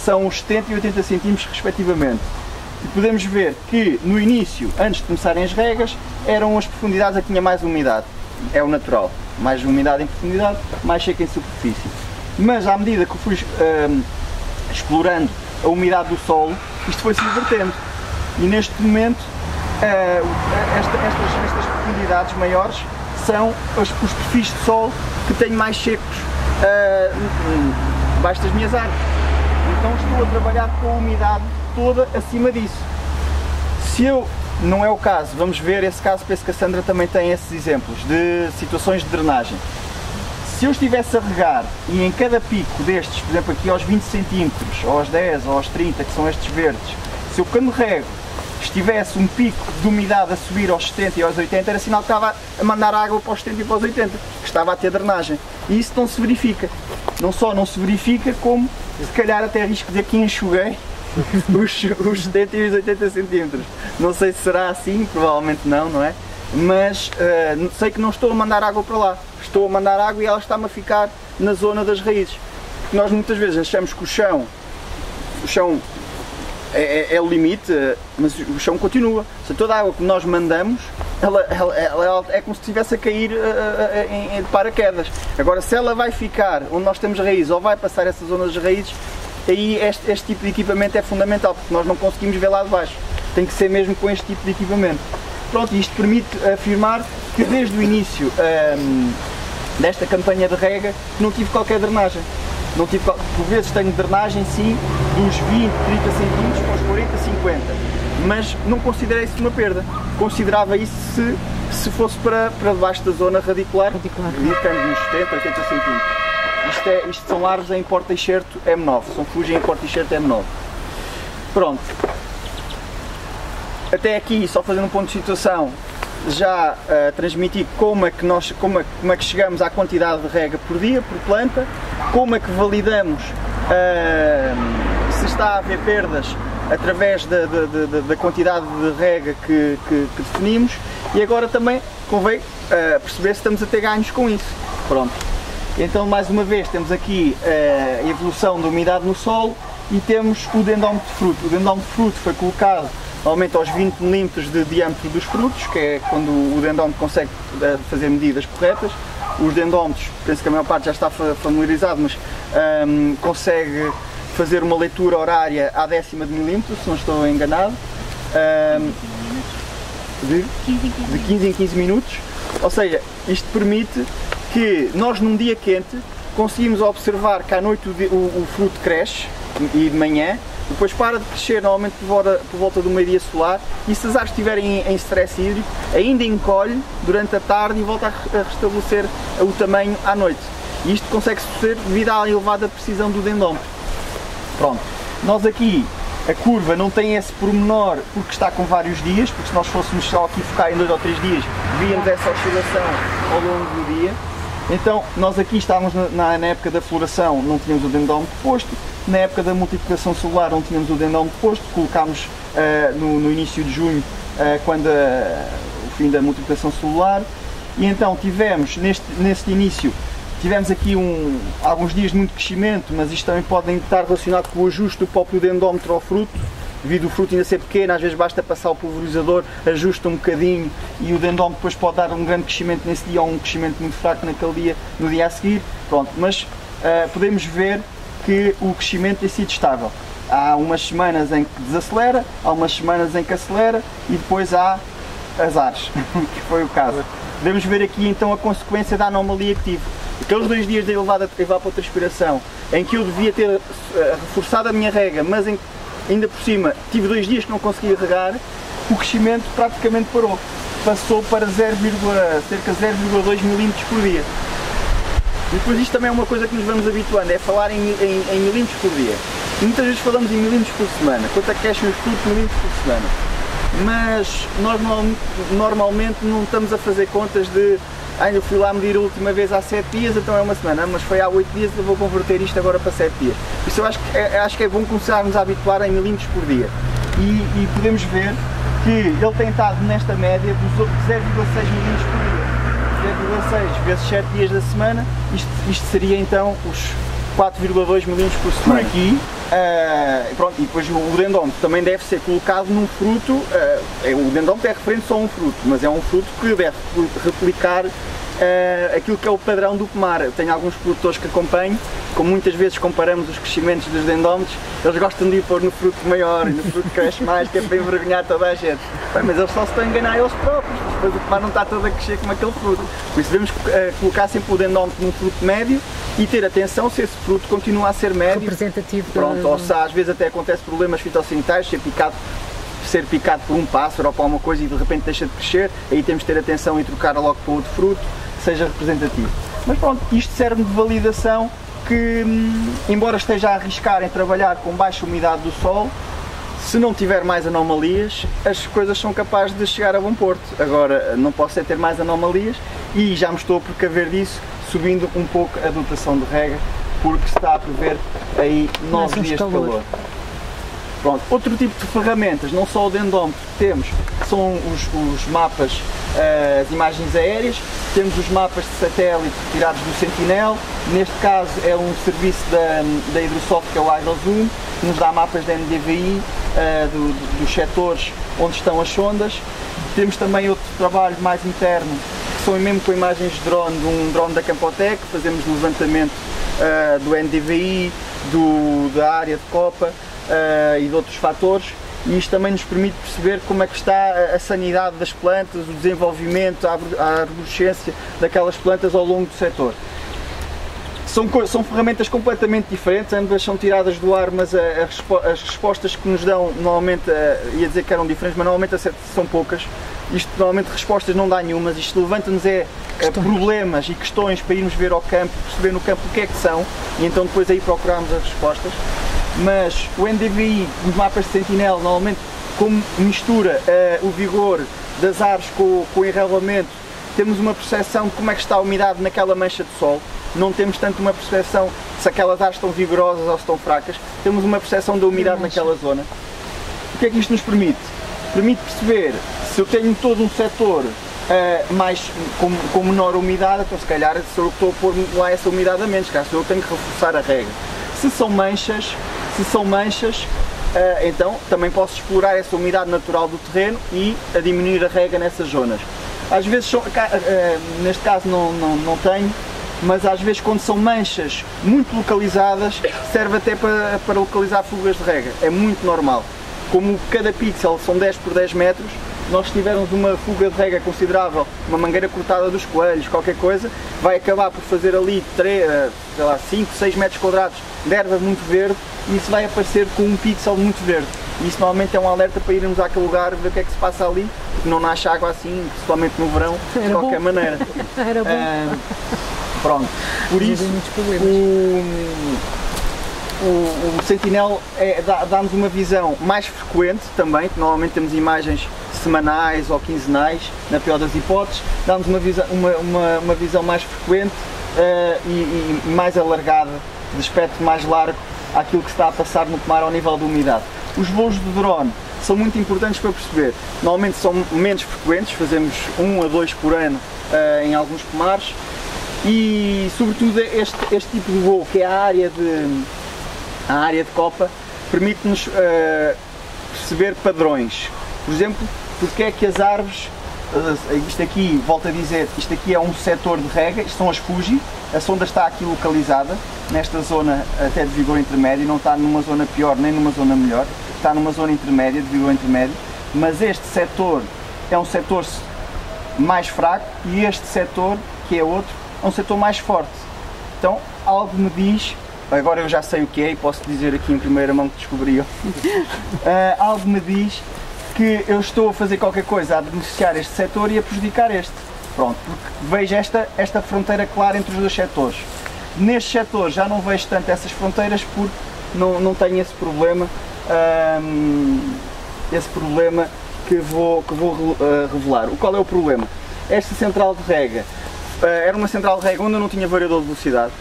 são os 70 e 80 centímetros respectivamente. E podemos ver que no início, antes de começarem as regas, eram as profundidades a que tinha mais umidade. É o natural. Mais umidade em profundidade, mais seca em superfície. Mas à medida que eu fui explorando a umidade do solo, isto foi se invertendo. E neste momento, estas profundidades maiores são os perfis de solo que tenho mais secos debaixo das minhas árvores. Então estou a trabalhar com a umidade toda acima disso. Se eu não é o caso. Vamos ver esse caso, penso que a Sandra também tem esses exemplos de situações de drenagem. Se eu estivesse a regar e em cada pico destes, por exemplo aqui aos 20 cm, ou aos 10 ou aos 30, que são estes verdes, se eu quando rego estivesse um pico de umidade a subir aos 70 e aos 80, era sinal que estava a mandar água para os 70 e para os 80, que estava a ter drenagem. E isso não se verifica. Não só não se verifica, como se calhar até arrisco dizer que enxuguei os 70 e os 80 centímetros. Não sei se será assim, provavelmente não, não é? Mas sei que não estou a mandar água para lá. Estou a mandar água e ela está-me a ficar na zona das raízes. Porque nós muitas vezes achamos que o chão é o limite, mas o chão continua. Se toda a água que nós mandamos, ela é como se estivesse a cair de paraquedas. Agora, se ela vai ficar onde nós temos raiz ou vai passar essa zona das raízes, aí este tipo de equipamento é fundamental, porque nós não conseguimos ver lá de baixo. Tem que ser mesmo com este tipo de equipamento. Pronto, isto permite afirmar que desde o início desta campanha de rega não tive qualquer drenagem. Não tive, por vezes tenho drenagem sim, dos 20, 30 centímetros para os 40, 50, mas não considerei isso uma perda. Considerava isso se fosse para debaixo da zona radicular, indicando nos 70, 80 centímetros. Isto são larvas em porta-enxerto M9, são fugem em porta-enxerto M9. Pronto. Até aqui, só fazendo um ponto de situação, já transmiti como é que chegamos à quantidade de rega por dia, por planta, como é que validamos se está a haver perdas através da quantidade de rega que definimos, e agora também convém perceber se estamos a ter ganhos com isso. Pronto. Então, mais uma vez, temos aqui a evolução da umidade no solo e temos o dendrómetro de fruto. O dendrómetro de fruto foi colocado normalmente aos 20 mm de diâmetro dos frutos, que é quando o dendrómetro consegue fazer medidas corretas. Os dendrómetros, penso que a maior parte já está familiarizado, mas consegue fazer uma leitura horária à décima de milímetro, se não estou enganado, de 15 em 15 minutos. Ou seja, isto permite que nós num dia quente conseguimos observar que à noite o fruto cresce e de manhã, depois para de crescer normalmente por volta do meio-dia solar, e se as árvores estiverem em stress hídrico, ainda encolhe durante a tarde e volta a restabelecer o tamanho à noite. E isto consegue-se fazer devido à elevada precisão do dendrómetro. Pronto, nós aqui, a curva não tem esse pormenor porque está com vários dias, porque se nós fôssemos só aqui focar em 2 ou 3 dias, víamos essa oscilação ao longo do dia. Então, nós aqui estávamos na época da floração, não tínhamos o dendrómetro posto. Na época da multiplicação celular não tínhamos o dendrómetro posto, colocámos no início de junho, quando o fim da multiplicação celular, e então tivemos, neste início, tivemos aqui alguns dias de muito crescimento, mas isto também pode estar relacionado com o ajuste do próprio dendrómetro ao fruto, devido ao fruto ainda ser pequeno, às vezes basta passar o pulverizador, ajusta um bocadinho e o dendrómetro depois pode dar um grande crescimento nesse dia ou um crescimento muito fraco naquele dia, no dia a seguir. Pronto, mas podemos ver que o crescimento tem sido estável. Há umas semanas em que desacelera, há umas semanas em que acelera e depois há azares, que foi o caso. Podemos ver aqui então a consequência da anomalia que tive. Aqueles 2 dias de elevada evapotranspiração, em que eu devia ter reforçado a minha rega, mas ainda por cima tive 2 dias que não conseguia regar, o crescimento praticamente parou. Passou para cerca de 0,2 milímetros por dia. E depois isto também é uma coisa que nos vamos habituando, é falar em milímetros por dia. E muitas vezes falamos em milímetros por semana, quanto é que crescem os frutos milímetros por semana. Mas nós normalmente não estamos a fazer contas de eu fui lá medir a última vez há 7 dias, então é uma semana, mas foi há 8 dias, eu vou converter isto agora para 7 dias. Por isso eu acho que é bom começarmos a habituar em milímetros por dia. E podemos ver que ele tem estado nesta média dos 0,6 milímetros por dia. 0,6 vezes 7 dias da semana, isto seria então os 4,2 milímetros por semana. Por aqui, pronto, e depois o dendrómetro também deve ser colocado num fruto, o dendrómetro é referente só a um fruto, mas é um fruto que deve replicar aquilo que é o padrão do pomar. Eu tenho alguns produtores que acompanho, como muitas vezes comparamos os crescimentos dos dendrómetros, eles gostam de ir pôr no fruto maior e no fruto que cresce mais, que é para envergonhar toda a gente. Mas eles só se estão a enganar eles próprios, depois o pomar não está todo a crescer como aquele fruto. Por isso devemos colocar sempre o dendrómetro num fruto médio e ter atenção se esse fruto continua a ser médio. Representativo. Pronto, ou se às vezes até acontece problemas fitossanitários, ser picado ser picado por um pássaro ou por alguma coisa e de repente deixa de crescer, aí temos de ter atenção e trocar logo para outro fruto que seja representativo. Mas pronto, isto serve de validação que, embora esteja a arriscar em trabalhar com baixa umidade do solo, se não tiver mais anomalias, as coisas são capazes de chegar a bom porto. Agora, não posso é ter mais anomalias e já me estou a precaver disso, subindo um pouco a dotação de rega, porque se está a prever aí 9 dias de calor. Pronto. Outro tipo de ferramentas, não só o dendómetro que temos, que são os mapas, as imagens aéreas, temos os mapas de satélite tirados do Sentinel, neste caso é um serviço da Hidrosoft, que é o HydroZoom, que nos dá mapas da NDVI, dos setores onde estão as sondas. Temos também outro trabalho mais interno, que são mesmo com imagens de drone, de um drone da Campotec, fazemos levantamento do NDVI, da área de copa e de outros fatores, e isto também nos permite perceber como é que está a sanidade das plantas, o desenvolvimento, a arborescência daquelas plantas ao longo do setor. São ferramentas completamente diferentes, ambas são tiradas do ar, mas as respostas que nos dão, normalmente, ia dizer que eram diferentes, mas normalmente são poucas. Isto, normalmente, respostas não dá nenhumas, isto levanta-nos problemas e questões para irmos ver ao campo, perceber no campo o que é que são, e então depois aí procurarmos as respostas. Mas o NDVI, os mapas de Sentinel, normalmente, como mistura o vigor das árvores com o enrabelamento, temos uma percepção de como é que está a umidade naquela mancha de sol. Não temos tanto uma percepção se aquelas árvores estão vigorosas ou se estão fracas, temos uma percepção da umidade naquela zona. O que é que isto nos permite? Permite perceber se eu tenho todo um setor com menor umidade, então se calhar se eu estou a pôr lá essa umidade a menos, caso eu tenho que reforçar a rega. Se são manchas, então também posso explorar essa umidade natural do terreno e a diminuir a rega nessas zonas. Às vezes, neste caso não tenho, mas às vezes quando são manchas muito localizadas, serve até para localizar fugas de rega, é muito normal. Como cada pixel são 10 por 10 metros, nós se tivermos uma fuga de rega considerável, uma mangueira cortada dos coelhos, qualquer coisa, vai acabar por fazer ali 5, 6 metros quadrados de erva muito verde, e isso vai aparecer com um pixel muito verde. E isso normalmente é um alerta para irmos àquele lugar ver o que é que se passa ali, porque não nasce água assim, principalmente no verão, de qualquer maneira. Era bom. Pronto, por isso o Sentinel dá-nos uma visão mais frequente também, que normalmente temos imagens semanais ou quinzenais, na pior das hipóteses, dá-nos uma visão mais frequente e mais alargada, de aspecto mais largo, àquilo que se está a passar no pomar ao nível da umidade. Os voos de drone são muito importantes para perceber, normalmente são menos frequentes, fazemos 1 a 2 por ano em alguns pomares, e sobretudo este tipo de voo, que é a área de copa, permite-nos perceber padrões. Por exemplo, porque é que as árvores, isto aqui, volto a dizer, isto aqui é um setor de rega, isto são as Fuji, a sonda está aqui localizada, nesta zona até de vigor intermédio, não está numa zona pior nem numa zona melhor, está numa zona intermédia, de vigor intermédio, mas este setor é um setor mais fraco e este setor, que é outro, é um setor mais forte. Então, algo me diz, agora eu já sei o que é e posso dizer aqui em primeira mão que descobri, algo me diz que eu estou a fazer qualquer coisa a beneficiar este setor e a prejudicar este. Pronto, porque vejo esta fronteira clara entre os dois setores. Neste setor já não vejo tanto essas fronteiras porque não tenho esse problema que vou revelar. Qual é o problema? Esta central de rega era uma central de rega onde eu não tinha variador de velocidade.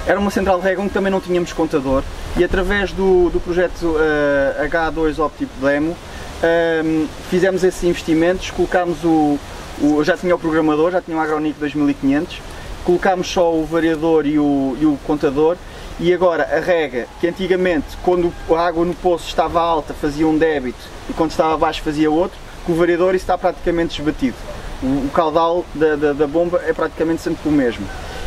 Era uma central de rega onde também não tínhamos contador, e através do projeto H2 Optico Demo fizemos esses investimentos, colocámos eu já tinha o programador, já tinha o Agronic 2500, colocámos só o variador e o contador, e agora a rega, que antigamente quando a água no poço estava alta fazia um débito e quando estava baixo fazia outro, com o variador isso está praticamente desbatido. O caudal da bomba é praticamente sempre o mesmo.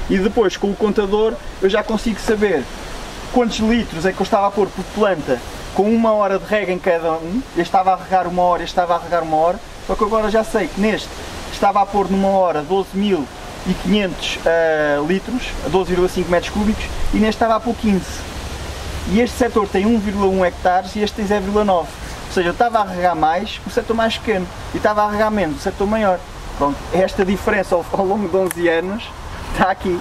E depois com o contador eu já consigo saber quantos litros é que eu estava a pôr por planta com 1 hora de rega em cada um. Eu estava a regar 1 hora, eu estava a regar 1 hora, só que agora já sei que neste estava a pôr numa hora 12.500 litros, 12,5 metros cúbicos, e neste estava a pôr 15. E este setor tem 1,1 hectares e este tem 0,9. Ou seja, eu estava a regar mais o setor mais pequeno e estava a regar menos o setor maior. Pronto, esta diferença ao longo de 11 anos está aqui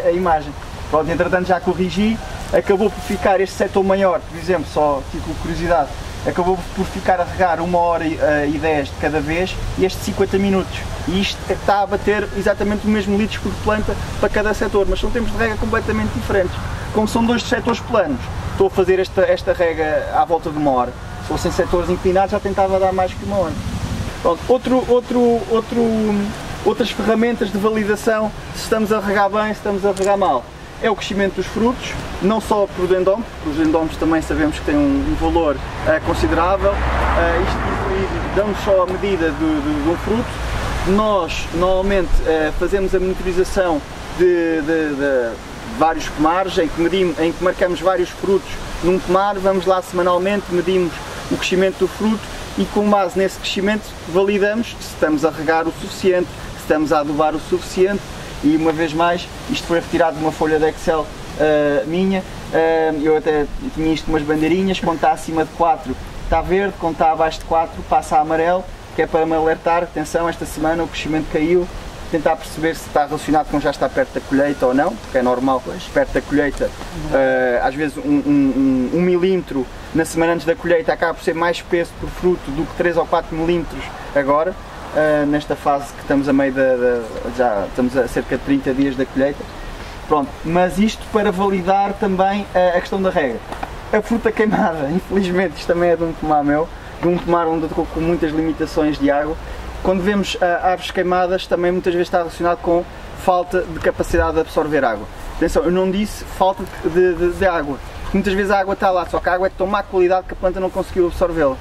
a imagem. Pronto, entretanto já corrigi, acabou por ficar este setor maior, por exemplo, só tipo curiosidade, acabou por ficar a regar 1h10 de cada vez e este 50 minutos. E isto está a bater exatamente o mesmo litros por planta para cada setor, mas são tempos de rega completamente diferentes. Como são dois setores planos, estou a fazer esta rega à volta de 1 hora. Se fossem setores inclinados já tentava dar mais que 1 hora. Pronto, outras ferramentas de validação se estamos a regar bem, se estamos a regar mal. É o crescimento dos frutos, não só por dendome, porque os endómetros também sabemos que têm um valor considerável. Isto dá-nos só a medida de um fruto. Nós normalmente fazemos a monitorização de vários pomares, em que marcamos vários frutos num pomar, vamos lá semanalmente, medimos o crescimento do fruto e com base nesse crescimento validamos se estamos a regar o suficiente, se estamos a adubar o suficiente. E uma vez mais, isto foi retirado de uma folha de Excel minha, eu até tinha isto umas bandeirinhas, quando está acima de 4 está verde, quando está abaixo de 4 passa a amarelo, que é para me alertar, atenção, esta semana o crescimento caiu, tentar perceber se está relacionado com já está perto da colheita ou não, porque é normal, perto da colheita, às vezes um milímetro na semana antes da colheita acaba por ser mais espesso por fruto do que 3 ou 4 milímetros agora. Nesta fase que estamos a meio já estamos a cerca de 30 dias da colheita. Pronto, mas isto para validar também a questão da rega. A fruta queimada, infelizmente isto também é de um pomar meu, de um pomar onde eu estou com muitas limitações de água. Quando vemos árvores queimadas também muitas vezes está relacionado com falta de capacidade de absorver água. Atenção, eu não disse falta de água, porque muitas vezes a água está lá, só que a água é de tão má qualidade que a planta não conseguiu absorvê-la.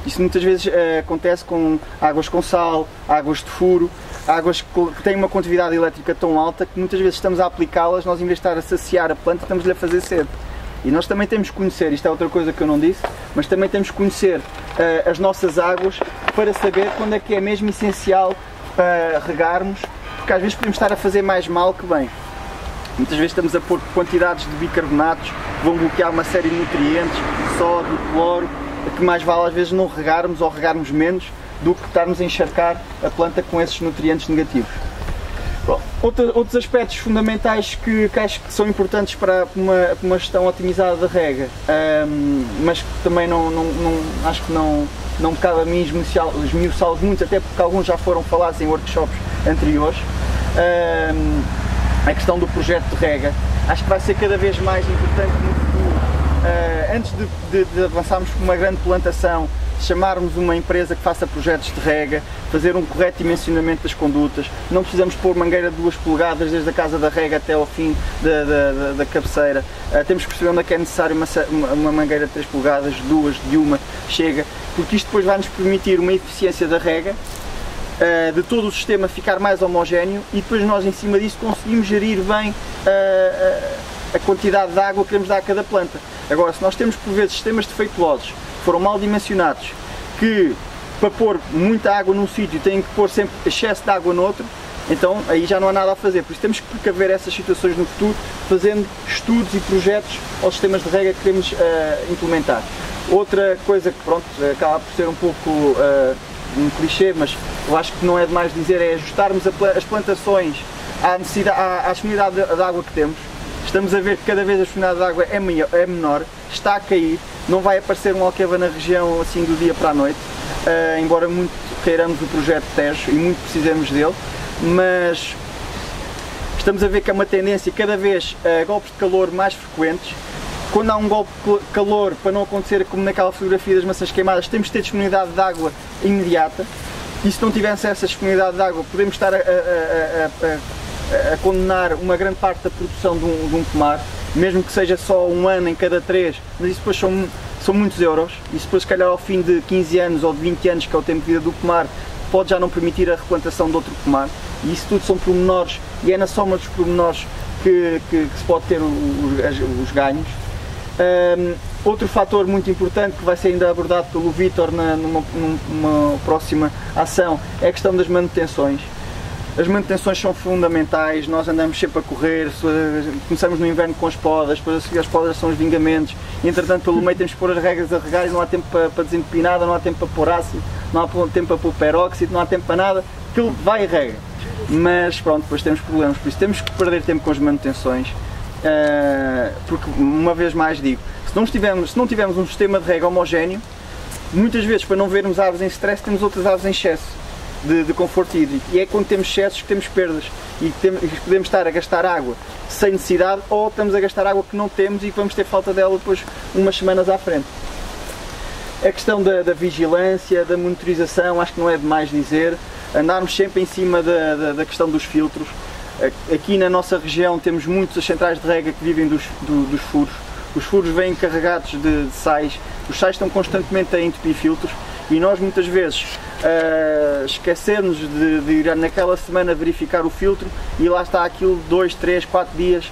Isso muitas vezes acontece com águas com sal, águas de furo, águas que têm uma condutividade elétrica tão alta que muitas vezes estamos a aplicá-las, nós em vez de estar a saciar a planta, estamos-lhe a fazer sede. E nós também temos que conhecer, isto é outra coisa que eu não disse, mas também temos que conhecer as nossas águas para saber quando é que é mesmo essencial regarmos, porque às vezes podemos estar a fazer mais mal que bem. Muitas vezes estamos a pôr quantidades de bicarbonatos que vão bloquear uma série de nutrientes, sódio, cloro, que mais vale às vezes não regarmos ou regarmos menos do que estarmos a encharcar a planta com esses nutrientes negativos. Outros aspectos fundamentais que acho que são importantes para uma gestão otimizada da rega, mas que também acho que não me cabe a mim esmiuçá-los muito, até porque alguns já foram falados em workshops anteriores. A questão do projeto de rega, acho que vai ser cada vez mais importante no futuro. Antes de avançarmos por uma grande plantação, chamarmos uma empresa que faça projetos de rega, fazer um correto dimensionamento das condutas. Não precisamos pôr mangueira de 2 polegadas desde a casa da rega até ao fim da cabeceira. Temos que perceber onde é que é necessário uma mangueira de 3 polegadas, 2, de uma, chega, porque isto depois vai nos permitir uma eficiência da rega, de todo o sistema ficar mais homogéneo e depois nós em cima disso conseguimos gerir bem a quantidade de água que queremos dar a cada planta. Agora, se nós temos por vezes sistemas defeituosos, que foram mal dimensionados, que para pôr muita água num sítio têm que pôr sempre excesso de água no outro, então aí já não há nada a fazer. Por isso temos que precaver essas situações no futuro, fazendo estudos e projetos aos sistemas de rega que queremos implementar. Outra coisa que pronto, acaba por ser um pouco um clichê, mas eu acho que não é demais dizer, é ajustarmos as plantações à disponibilidade de água que temos. Estamos a ver que cada vez a disponibilidade de água é menor, está a cair, não vai aparecer um alqueva na região assim do dia para a noite, embora muito queiramos o projeto Tejo e muito precisamos dele, mas estamos a ver que é uma tendência cada vez golpes de calor mais frequentes. Quando há um golpe de calor, para não acontecer como naquela fotografia das maçãs queimadas, temos de ter disponibilidade de água imediata, e se não tivermos essa disponibilidade de água podemos estar a condenar uma grande parte da produção de um pomar, mesmo que seja só um ano em cada 3, mas isso depois são muitos euros, e depois se calhar ao fim de 15 anos ou de 20 anos, que é o tempo de vida do pomar, pode já não permitir a replantação de outro pomar, e isso tudo são pormenores, e é na soma dos pormenores que se pode ter os ganhos. Outro fator muito importante que vai ser ainda abordado pelo Vítor numa próxima ação é a questão das manutenções. as manutenções são fundamentais, nós andamos sempre a correr, começamos no inverno com as podas, depois a seguir as podas são os vingamentos, e entretanto pelo meio temos que pôr as regas a regar e não há tempo para desentupir nada, não há tempo para pôr ácido, não há tempo para pôr peróxido, não há tempo para nada, aquilo vai e rega. Mas pronto, depois temos problemas, por isso temos que perder tempo com as manutenções, porque uma vez mais digo, se não tivermos um sistema de rega homogéneo, muitas vezes para não vermos aves em stress temos outras aves em excesso de conforto hídrico, e é quando temos excessos que temos perdas e podemos estar a gastar água sem necessidade, ou estamos a gastar água que não temos e vamos ter falta dela depois umas semanas à frente. A questão da vigilância, da monitorização, acho que não é demais dizer, andarmos sempre em cima da questão dos filtros. Aqui na nossa região temos muitas centrais de rega que vivem dos furos. Os furos vêm carregados de sais, os sais estão constantemente a entupir filtros e nós muitas vezes esquecemos de ir naquela semana verificar o filtro e lá está aquilo 2, 3, 4 dias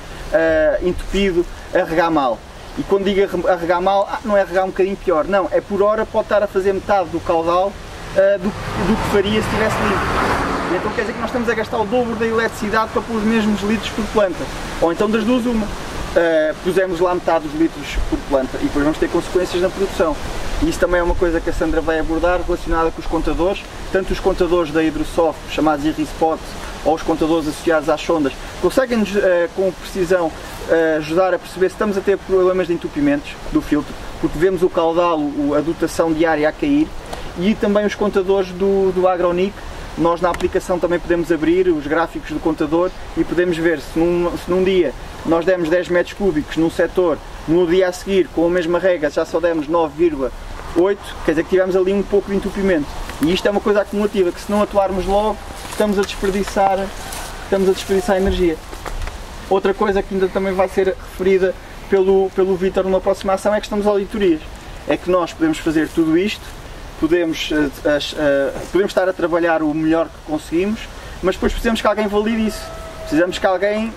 entupido, a regar mal. E quando digo a regar mal, não é regar um bocadinho pior, não, é por hora pode estar a fazer metade do caudal do que faria se estivesse limpo. Então quer dizer que nós estamos a gastar o dobro da eletricidade para pôr os mesmos litros por planta, ou então das duas uma. Pusemos lá metade dos litros por planta e depois vamos ter consequências na produção. E isso também é uma coisa que a Sandra vai abordar relacionada com os contadores, tanto os contadores da Hidrosoft, chamados Irrispot, ou os contadores associados às sondas, conseguem-nos com precisão ajudar a perceber se estamos a ter problemas de entupimentos do filtro, porque vemos o caudal, a dotação diária a cair, e também os contadores do Agronic. Nós na aplicação também podemos abrir os gráficos do contador e podemos ver se num dia nós demos 10 metros cúbicos num setor, no dia a seguir com a mesma rega já só demos 9,8, quer dizer que tivemos ali um pouco de entupimento. E isto é uma coisa acumulativa, que se não atuarmos logo estamos a desperdiçar energia. Outra coisa que ainda também vai ser referida pelo Vítor numa próxima ação é a questão das auditorias. É que nós podemos fazer tudo isto, podemos estar a trabalhar o melhor que conseguimos, mas depois precisamos que alguém valide isso. Precisamos que alguém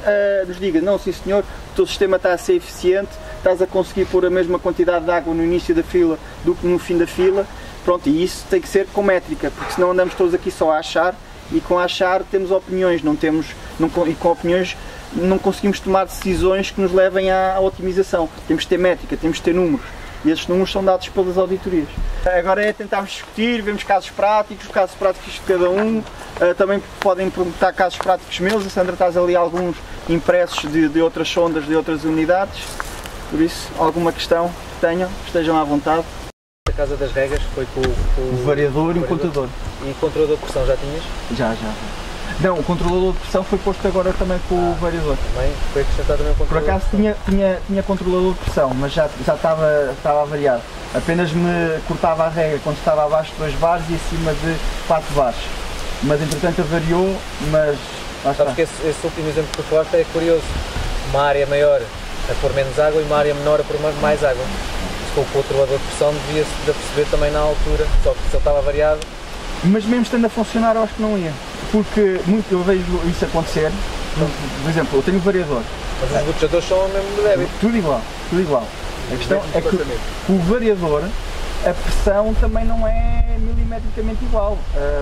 nos diga, não, sim senhor, o teu sistema está a ser eficiente, estás a conseguir pôr a mesma quantidade de água no início da fila do que no fim da fila. Pronto, e isso tem que ser com métrica, porque senão andamos todos aqui só a achar, e com a achar temos opiniões, e com opiniões não conseguimos tomar decisões que nos levem à otimização. Temos que ter métrica, temos que ter números. E esses números são dados pelas auditorias. Agora é tentarmos discutir, vemos casos práticos de cada um, também podem perguntar casos práticos meus, a Sandra traz ali alguns impressos de outras sondas, de outras unidades, por isso, alguma questão que tenham, estejam à vontade. A Casa das Regas foi com o variador e o contador. E controlador de pressão já tinhas? Já. Não, o controlador de pressão foi posto agora também com o variador. Também foi acrescentado também o controlador. Por acaso tinha controlador de pressão, mas já estava a variar. Apenas me cortava a rega quando estava abaixo de 2 bares e acima de 4 bares. Mas entretanto variou, mas lá está. Sabes que esse último exemplo que tu falaste é curioso. Uma área maior a pôr menos água e uma área menor a pôr mais água. Isso com o controlador de pressão devia-se perceber também na altura, só que se ele estava variado. Mas mesmo estando a funcionar eu acho que não ia. Porque eu vejo isso acontecer, por exemplo, eu tenho variador. Mas os botejadores são o mesmo débito. Tudo igual. A questão é que o variador, a pressão também não é milimetricamente igual.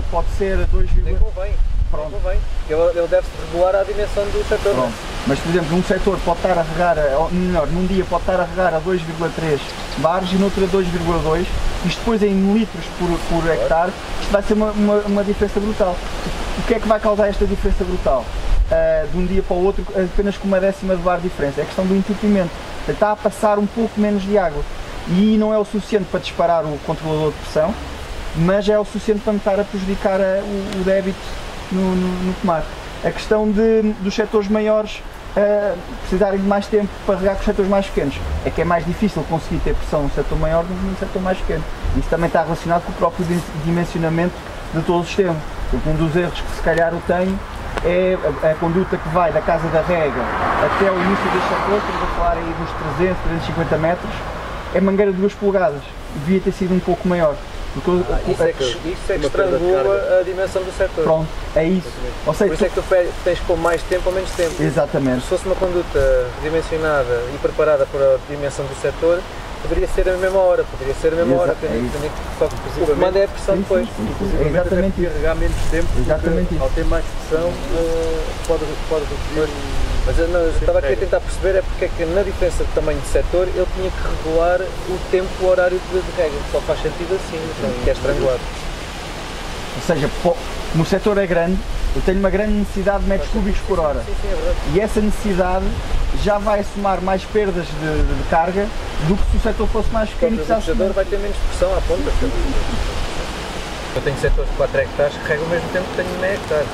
Pode ser 2, nem convém. Pronto. Nem convém. Ele deve-se regular à dimensão do setor. Pronto. Mas por exemplo, num setor pode estar a regar, melhor, num dia pode estar a regar a 2,3 bares e no outro a 2,2. Isto depois em litros por hectare, isto vai ser uma diferença brutal. O que é que vai causar esta diferença brutal? De um dia para o outro, apenas com 1/10 de bar de diferença. É a questão do entupimento. Está a passar um pouco menos de água. E não é o suficiente para disparar o controlador de pressão, mas é o suficiente para me estar a prejudicar o débito no tomate. A questão dos setores maiores precisarem de mais tempo para regar com os setores mais pequenos. É que é mais difícil conseguir ter pressão no setor maior do que no setor mais pequeno. Isso também está relacionado com o próprio dimensionamento de todo o sistema. Um dos erros que se calhar eu tenho é a conduta que vai da casa da rega até o início deste setor, estamos a falar aí dos 300, 350 metros, é mangueira de 2 polegadas. Devia ter sido um pouco maior. Isso é que estrangula a dimensão do setor. Pronto, é isso. Ou seja, por isso é que tu tens com mais tempo ou menos tempo. Exatamente. Se fosse uma conduta dimensionada e preparada para a dimensão do setor, poderia ser a mesma hora, só que o comando é a pressão depois. É exatamente isso. Carregar menos tempo, Exatamente isso. ao ter mais pressão pode reduzir. Mas eu estava aqui a tentar perceber é porque é que na diferença de tamanho de setor ele tinha que regular o tempo, o horário de rega. Só faz sentido assim, que é estrangulado. Ou seja, como o setor é grande, eu tenho uma grande necessidade de metros cúbicos por hora. Sim, é verdade. E essa necessidade já vai somar mais perdas de carga do que se o setor fosse mais pequeno. O refrigerador vai ter menos pressão à ponta. Eu tenho setores de 4 hectares que regam ao mesmo tempo que tenho 1 hectare.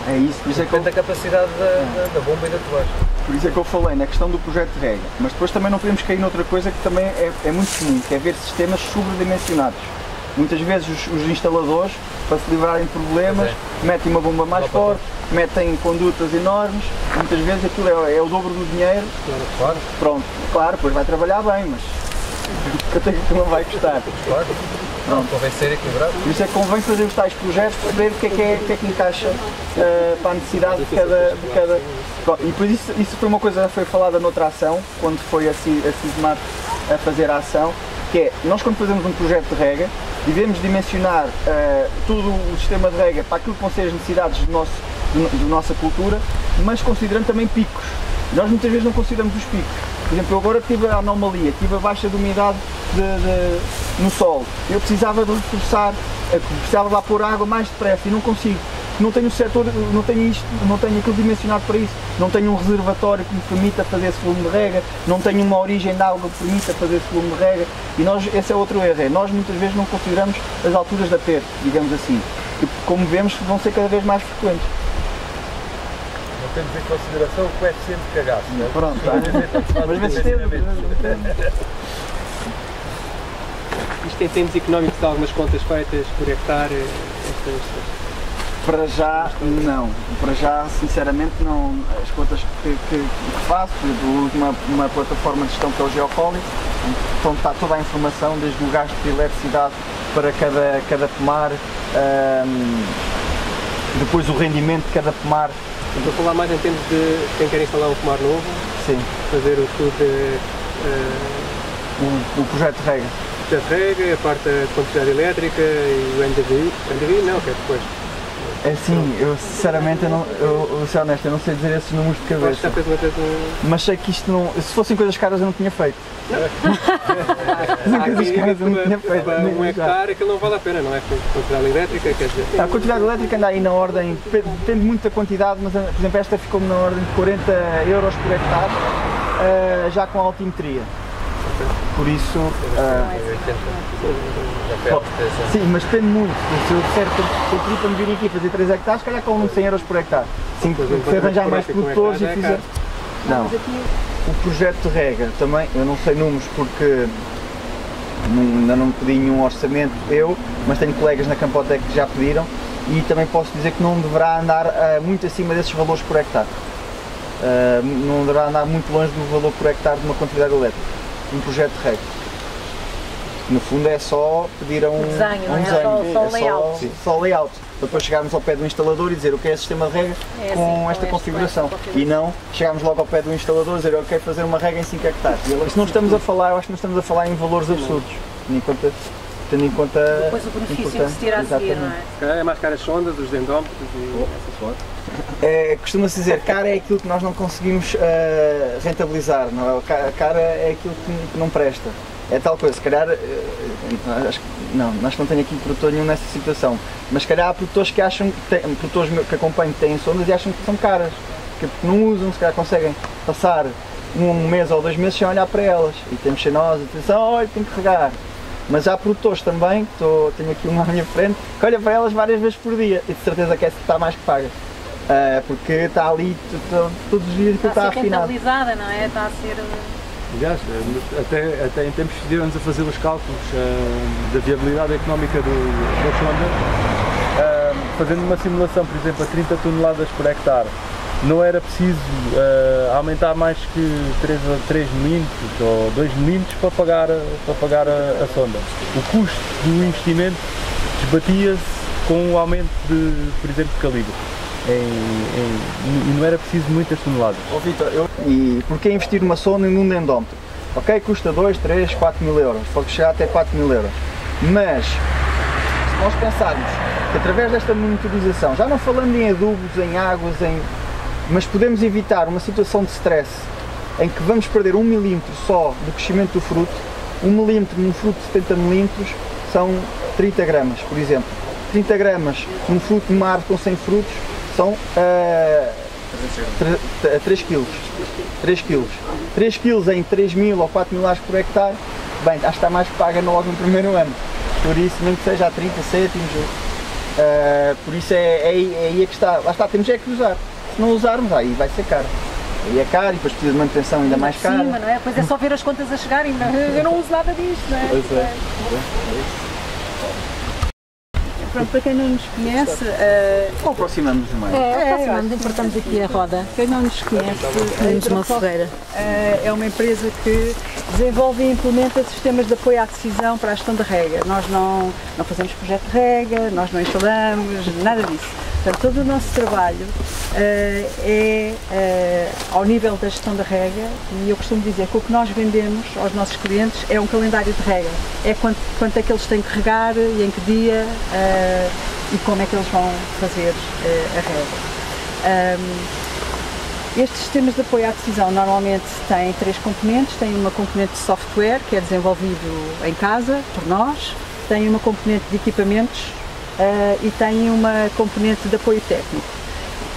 É isso, por isso é que Depende da capacidade da bomba e da tuagem. Por isso é que eu falei na questão do projeto de rega, mas depois também não podemos cair noutra coisa que também é muito comum, que é ver sistemas sobredimensionados. Muitas vezes os instaladores, para se livrarem de problemas, metem uma bomba mais forte, metem condutas enormes, muitas vezes aquilo é o dobro do dinheiro. Claro. Pronto, claro, depois vai trabalhar bem, mas que não vai custar. Claro. Não, convém ser equilibrado. Por isso é que convém fazer os tais projetos, perceber o que é que encaixa para a necessidade de cada. E por isso foi uma coisa que foi falada noutra ação, quando foi a CISMAT a fazer a ação, que é, nós quando fazemos um projeto de rega, devemos dimensionar todo o sistema de rega para aquilo que vão ser as necessidades da nossa cultura, mas considerando também picos. Nós muitas vezes não consideramos os picos. Por exemplo, eu agora tive a anomalia, tive a baixa de umidade no solo. Eu precisava de reforçar, precisava de lá pôr água mais depressa e não consigo. Não tenho o setor, não tenho aquilo dimensionado para isso. Não tenho um reservatório que me permita fazer esse volume de rega, não tenho uma origem de água que permita fazer esse volume de rega. E esse é outro erro, nós muitas vezes não consideramos as alturas da perda, digamos assim. E como vemos, vão ser cada vez mais frequentes. Temos em consideração o coeficiente de cagaço, não é? Pronto, tá. Mas vezes isto em termos económicos de algumas contas feitas por hectare? Para já, não. Para já, sinceramente, não. As contas que faço, uma plataforma de gestão que é o Geocólico, então está toda a informação, desde o gasto de eletricidade para cada pomar, depois o rendimento de cada pomar. Estou a falar mais em termos de quem quer instalar um pomar novo, Sim. fazer o estudo de o projeto de rega. a parte da quantidade elétrica e o NDVI não, que é depois. É assim, eu sinceramente, eu vou ser honesto, eu não sei dizer esses números de cabeça. Já fez uma vez Mas sei que isto não. Se fossem coisas caras eu não tinha feito. Coisas caras eu não tinha feito. Um hectare aquilo não vale a pena, não é? Quantidade elétrica, quer dizer. A quantidade elétrica anda aí na ordem, depende muito da quantidade, mas por exemplo esta ficou-me na ordem de 40 euros por hectare, já com altimetria. Por isso. Sim, mas depende muito. Se eu pedir para me vir aqui fazer 3 hectares, se calhar com 100 euros por hectare. Sim, se arranjar mais produtores e fizer. Não. O projeto de rega também, eu não sei números porque ainda não pedi nenhum orçamento eu, mas tenho colegas na Campotec que já pediram e também posso dizer que não deverá andar muito acima desses valores por hectare. Não deverá andar muito longe do valor por hectare de uma quantidade elétrica. Um projeto de rega. No fundo é só pedir um desenho, não é? desenho. Só layout. Só layout. Para depois chegarmos ao pé do instalador e dizer o que é esse sistema de rega com esta configuração. E não chegarmos logo ao pé do instalador e dizer eu quero fazer uma rega em 5 hectares. Isto não estamos a falar, eu acho que não estamos a falar em valores absurdos. Tendo em conta depois o benefício que se tira a seguir, não é? É mais caro as sondas, os dendómetros e essas coisas. Costuma-se dizer, cara é aquilo que nós não conseguimos rentabilizar, não é? Cara é aquilo que não presta. É tal coisa, se calhar, acho que não tenho aqui produtor nenhum nessa situação, mas se calhar há produtores que acham, produtores que acompanham que têm sondas e acham que são caras, que não usam, se calhar conseguem passar um mês ou 2 meses sem olhar para elas e temos que ser nós, atenção, olha, tenho que regar. Mas há produtores também, tenho aqui uma à minha frente, que olha para elas várias vezes por dia e de certeza que essa está mais que paga. Porque está ali todos os dias que está afinado. Está a ser rentabilizada, não é? Está a ser... Aliás, até em tempos estivemos a fazer os cálculos da viabilidade económica da sonda, fazendo uma simulação, por exemplo, a 30 toneladas por hectare. Não era preciso aumentar mais que 3 milímetros ou 2 milímetros para pagar a sonda. O custo do investimento desbatia-se com o aumento por exemplo, de calibre. E não era preciso muitas toneladas. Vitor, e porquê investir numa sonda e num dendómetro? Ok, custa 2, 3, 4 mil euros, pode chegar até 4 mil euros. Mas, se nós pensarmos que através desta monitorização, já não falando em adubos, em águas, mas podemos evitar uma situação de stress em que vamos perder 1 milímetro só do crescimento do fruto, 1 milímetro num fruto de 70 milímetros são 30 gramas, por exemplo. 30 gramas num fruto, numa árvore com 100 frutos, são 3 kg. 3 kg. 3 kg em 3 mil ou 4 mil árvores por hectare, bem, acho que está mais que paga logo no primeiro ano. Por isso, nem que seja a 30 cêntimos, por isso é aí que está. Lá está, temos é que usar. Se não usarmos, aí vai ser caro. Aí é caro e depois precisa de manutenção ainda mais cara. Não é? Pois é só ver as contas a chegarem, eu não uso nada disto, não é? Pois é. Pronto, para quem não nos conhece, Aproximamos-nos mais. Aproximamos, importamos aqui a roda. quem não nos conhece, a Uma Hidrosoft Ferreira. é uma empresa que desenvolve e implementa sistemas de apoio à decisão para a gestão da rega. Nós não fazemos projeto de rega, nós não instalamos, nada disso. Portanto, todo o nosso trabalho é ao nível da gestão da rega, e eu costumo dizer que o que nós vendemos aos nossos clientes é um calendário de rega. É quanto é que eles têm que regar e em que dia e como é que eles vão fazer a rega. Estes sistemas de apoio à decisão normalmente têm 3 componentes. Tem uma componente de software, que é desenvolvido em casa por nós, tem uma componente de equipamentos e tem uma componente de apoio técnico.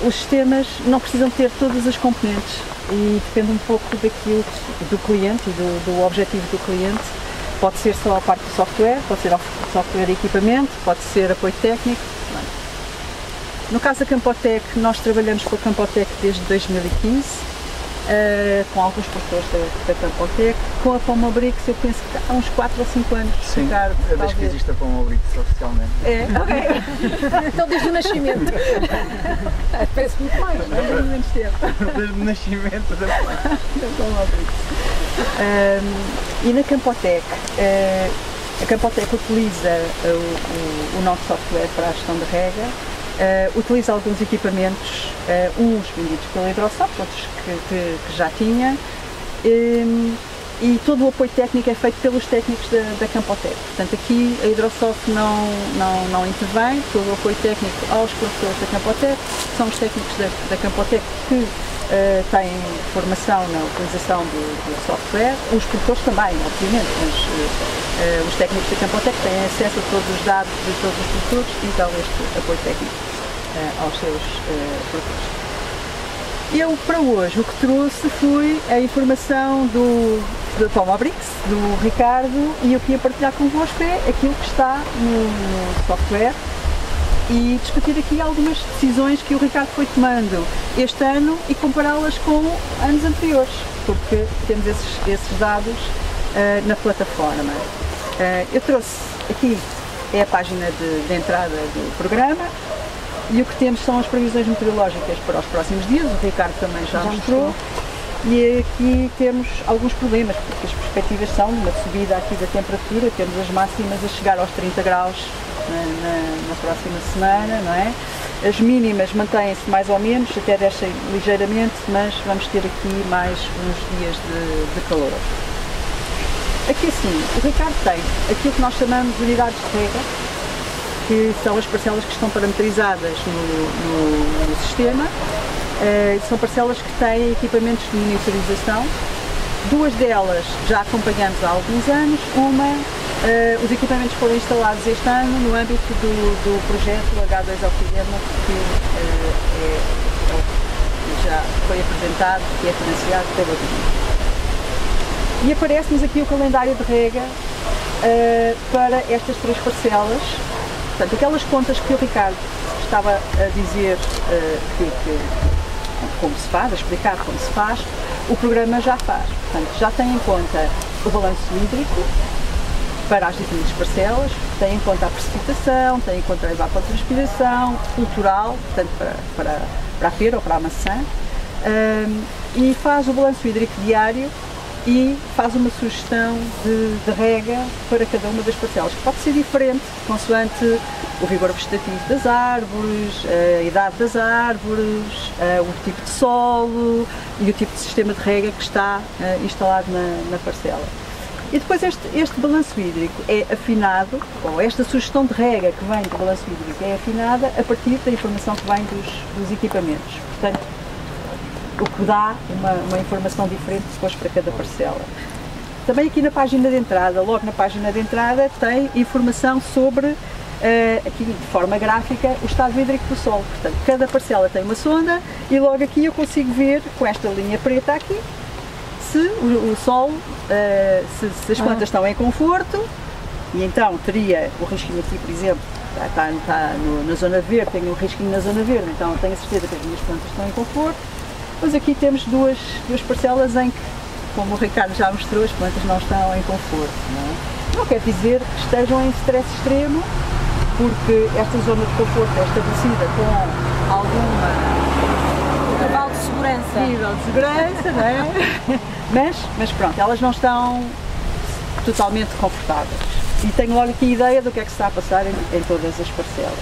Os sistemas não precisam ter todas as componentes e depende um pouco daquilo do cliente e do objetivo do cliente. Pode ser só a parte do software, pode ser software e equipamento, pode ser apoio técnico. No caso da Campotec, nós trabalhamos com a Campotec desde 2015, com alguns produtores da Campotec. Com a Pomobrix eu penso que há uns 4 ou 5 anos. Sim, Ricardo, desde que existe a Pomobrix oficialmente. É, ok. Então desde o nascimento. Parece muito mais. Há menos tempo. Desde o nascimento da Pomobrix. E na Campotec, a Campotec utiliza o nosso software para a gestão de rega. Utiliza alguns equipamentos, uns vendidos pela Hidrosoft, outros que já tinha, e todo o apoio técnico é feito pelos técnicos da Campotec. Portanto, aqui a Hidrosoft não intervém, todo o apoio técnico aos produtores da Campotec, são os técnicos da Campotec que têm formação na utilização do software, os produtores também, obviamente, mas os técnicos da Campotec têm acesso a todos os dados de todos os produtores e dão este apoio técnico aos seus produtores. Eu, para hoje, o que trouxe foi a informação do Pomobrix, do Ricardo, e eu queria partilhar convosco aquilo que está no software e discutir aqui algumas decisões que o Ricardo foi tomando este ano e compará-las com anos anteriores, porque temos esses dados na plataforma. Eu trouxe aqui, é a página de entrada do programa, e o que temos são as previsões meteorológicas para os próximos dias, o Ricardo também já mostrou, e aqui temos alguns problemas, porque as perspectivas são uma subida aqui da temperatura, temos as máximas a chegar aos 30 graus na próxima semana, não é? As mínimas mantêm-se mais ou menos, até descem ligeiramente, mas vamos ter aqui mais uns dias de calor. Aqui sim, o Ricardo tem aquilo que nós chamamos de unidades de rega, que são as parcelas que estão parametrizadas no sistema. São parcelas que têm equipamentos de monitorização. 2 delas já acompanhamos há alguns anos, os equipamentos foram instalados este ano no âmbito do projeto H2 Oxigênio, que já foi apresentado e é financiado pela União. E aparece-nos aqui o calendário de rega para estas 3 parcelas. Portanto, aquelas contas que o Ricardo estava a dizer, como se faz, a explicar como se faz, o programa já faz. Portanto, já tem em conta o balanço hídrico para as diferentes parcelas, tem em conta a precipitação, tem em conta a evapotranspiração, cultural, portanto, para a pera ou para a maçã, e faz o balanço hídrico diário e faz uma sugestão de rega para cada uma das parcelas, que pode ser diferente consoante o vigor vegetativo das árvores, a idade das árvores, o tipo de solo e o tipo de sistema de rega que está instalado na parcela. E depois este balanço hídrico é afinado, ou esta sugestão de rega que vem do balanço hídrico é afinada a partir da informação que vem dos equipamentos. Portanto, o que dá uma informação diferente depois para cada parcela. Também aqui na página de entrada, logo na página de entrada, tem informação sobre, aqui de forma gráfica, o estado hídrico do solo. Portanto, cada parcela tem uma sonda e logo aqui eu consigo ver, com esta linha preta aqui, se o solo, se as plantas estão em conforto, e então teria o risquinho aqui, por exemplo, está na zona verde, tenho um risquinho na zona verde, então tenho a certeza que as minhas plantas estão em conforto. Depois aqui temos duas parcelas em que, como o Ricardo já mostrou, as plantas não estão em conforto. Não quer dizer que estejam em stress extremo, porque esta zona de conforto é estabelecida com alguma Intervalo de segurança. nível de segurança, não é? Mas pronto, elas não estão totalmente confortáveis. E tenho logo aqui a ideia do que é que se está a passar em todas as parcelas.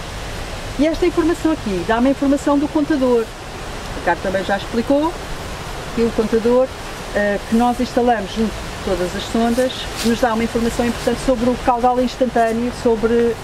E esta informação aqui dá-me a informação do contador. O Ricardo também já explicou que o contador que nós instalamos junto de todas as sondas nos dá uma informação importante sobre o caudal instantâneo, sobre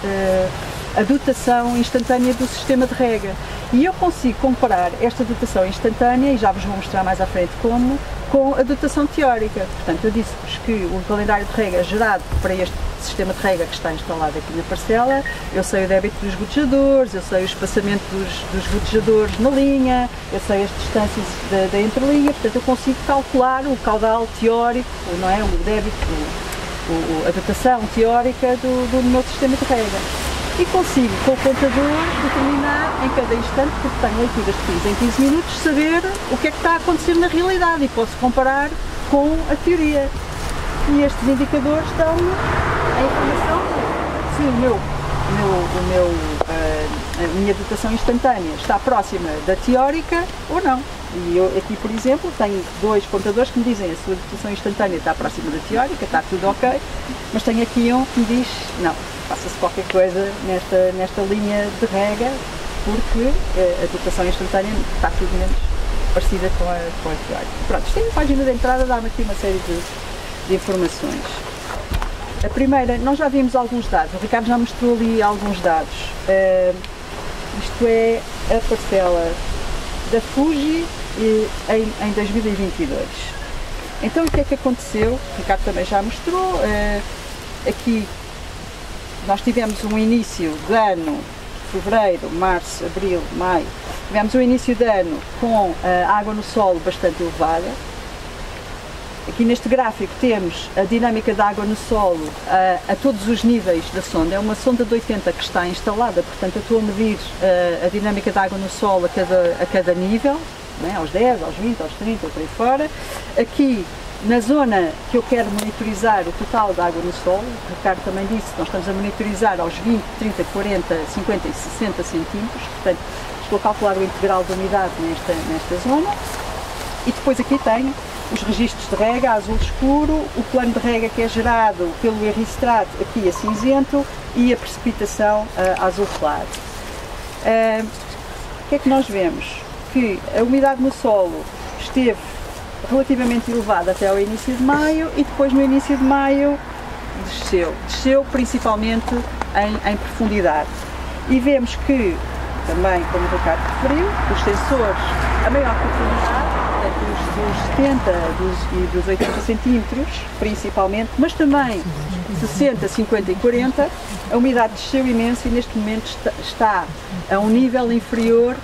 a dotação instantânea do sistema de rega. E eu consigo comparar esta dotação instantânea, e já vos vou mostrar mais à frente como, com a dotação teórica. Portanto, eu disse-vos que o calendário de rega gerado para este sistema de rega que está instalado aqui na parcela, eu sei o débito dos gotejadores, eu sei o espaçamento dos gotejadores na linha, eu sei as distâncias da entrelinha, portanto eu consigo calcular o caudal teórico, não é? O débito, a dotação teórica do meu sistema de rega. E consigo, com o contador, determinar em cada instante, porque tenho leituras de 15 em 15 minutos, saber o que é que está a acontecer na realidade e posso comparar com a teoria. E estes indicadores dão-me a informação se a minha dotação instantânea está próxima da teórica ou não. E eu aqui, por exemplo, tenho dois contadores que me dizem a sua dotação instantânea está próxima da teórica, está tudo ok, mas tenho aqui um que me diz não, passa-se qualquer coisa nesta linha de rega, porque a dotação instantânea está tudo menos parecida com a teórica. Pronto, isto é a página de entrada, dá-me aqui uma série de informações. A primeira, nós já vimos alguns dados, o Ricardo já mostrou ali alguns dados. Isto é a parcela da Fuji em 2022. Então o que é que aconteceu? O Ricardo também já mostrou. Aqui nós tivemos um início de ano, fevereiro, março, abril, maio, tivemos um início de ano com a água no solo bastante elevada. Aqui neste gráfico temos a dinâmica da água no solo a todos os níveis da sonda. É uma sonda de 80 que está instalada, portanto eu estou a medir a dinâmica da água no solo a cada nível, né? Aos 10, aos 20, aos 30, por aí fora. Aqui na zona que eu quero monitorizar o total da água no solo, o Ricardo também disse, nós estamos a monitorizar aos 20, 30, 40, 50 e 60 centímetros, portanto estou a calcular o integral da umidade nesta zona. E depois aqui tenho os registros de rega, azul escuro, o plano de rega que é gerado pelo Eristrato, aqui a cinzento, e a precipitação a azul claro. O que é que nós vemos? Que a umidade no solo esteve relativamente elevada até ao início de maio e depois no início de maio desceu principalmente em profundidade. E vemos que, também como o Ricardo referiu, os sensores a maior profundidade, dos 70 e dos 80 centímetros, principalmente, mas também 60, 50 e 40, a umidade desceu imenso e neste momento está a um nível inferior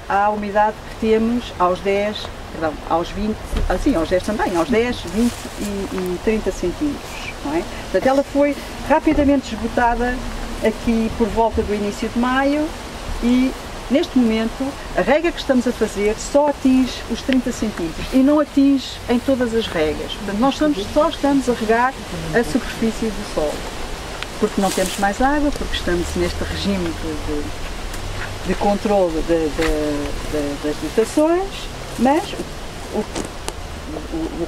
à umidade que temos aos 10, perdão, aos 20, assim, aos 10 também, aos 10, 20 e 30 centímetros, não é? Portanto, ela foi rapidamente esgotada aqui por volta do início de maio e neste momento, a rega que estamos a fazer só atinge os 30 centímetros e não atinge em todas as regas. Portanto, nós só estamos a regar a superfície do solo, porque não temos mais água, porque estamos neste regime de controle das dotações, mas o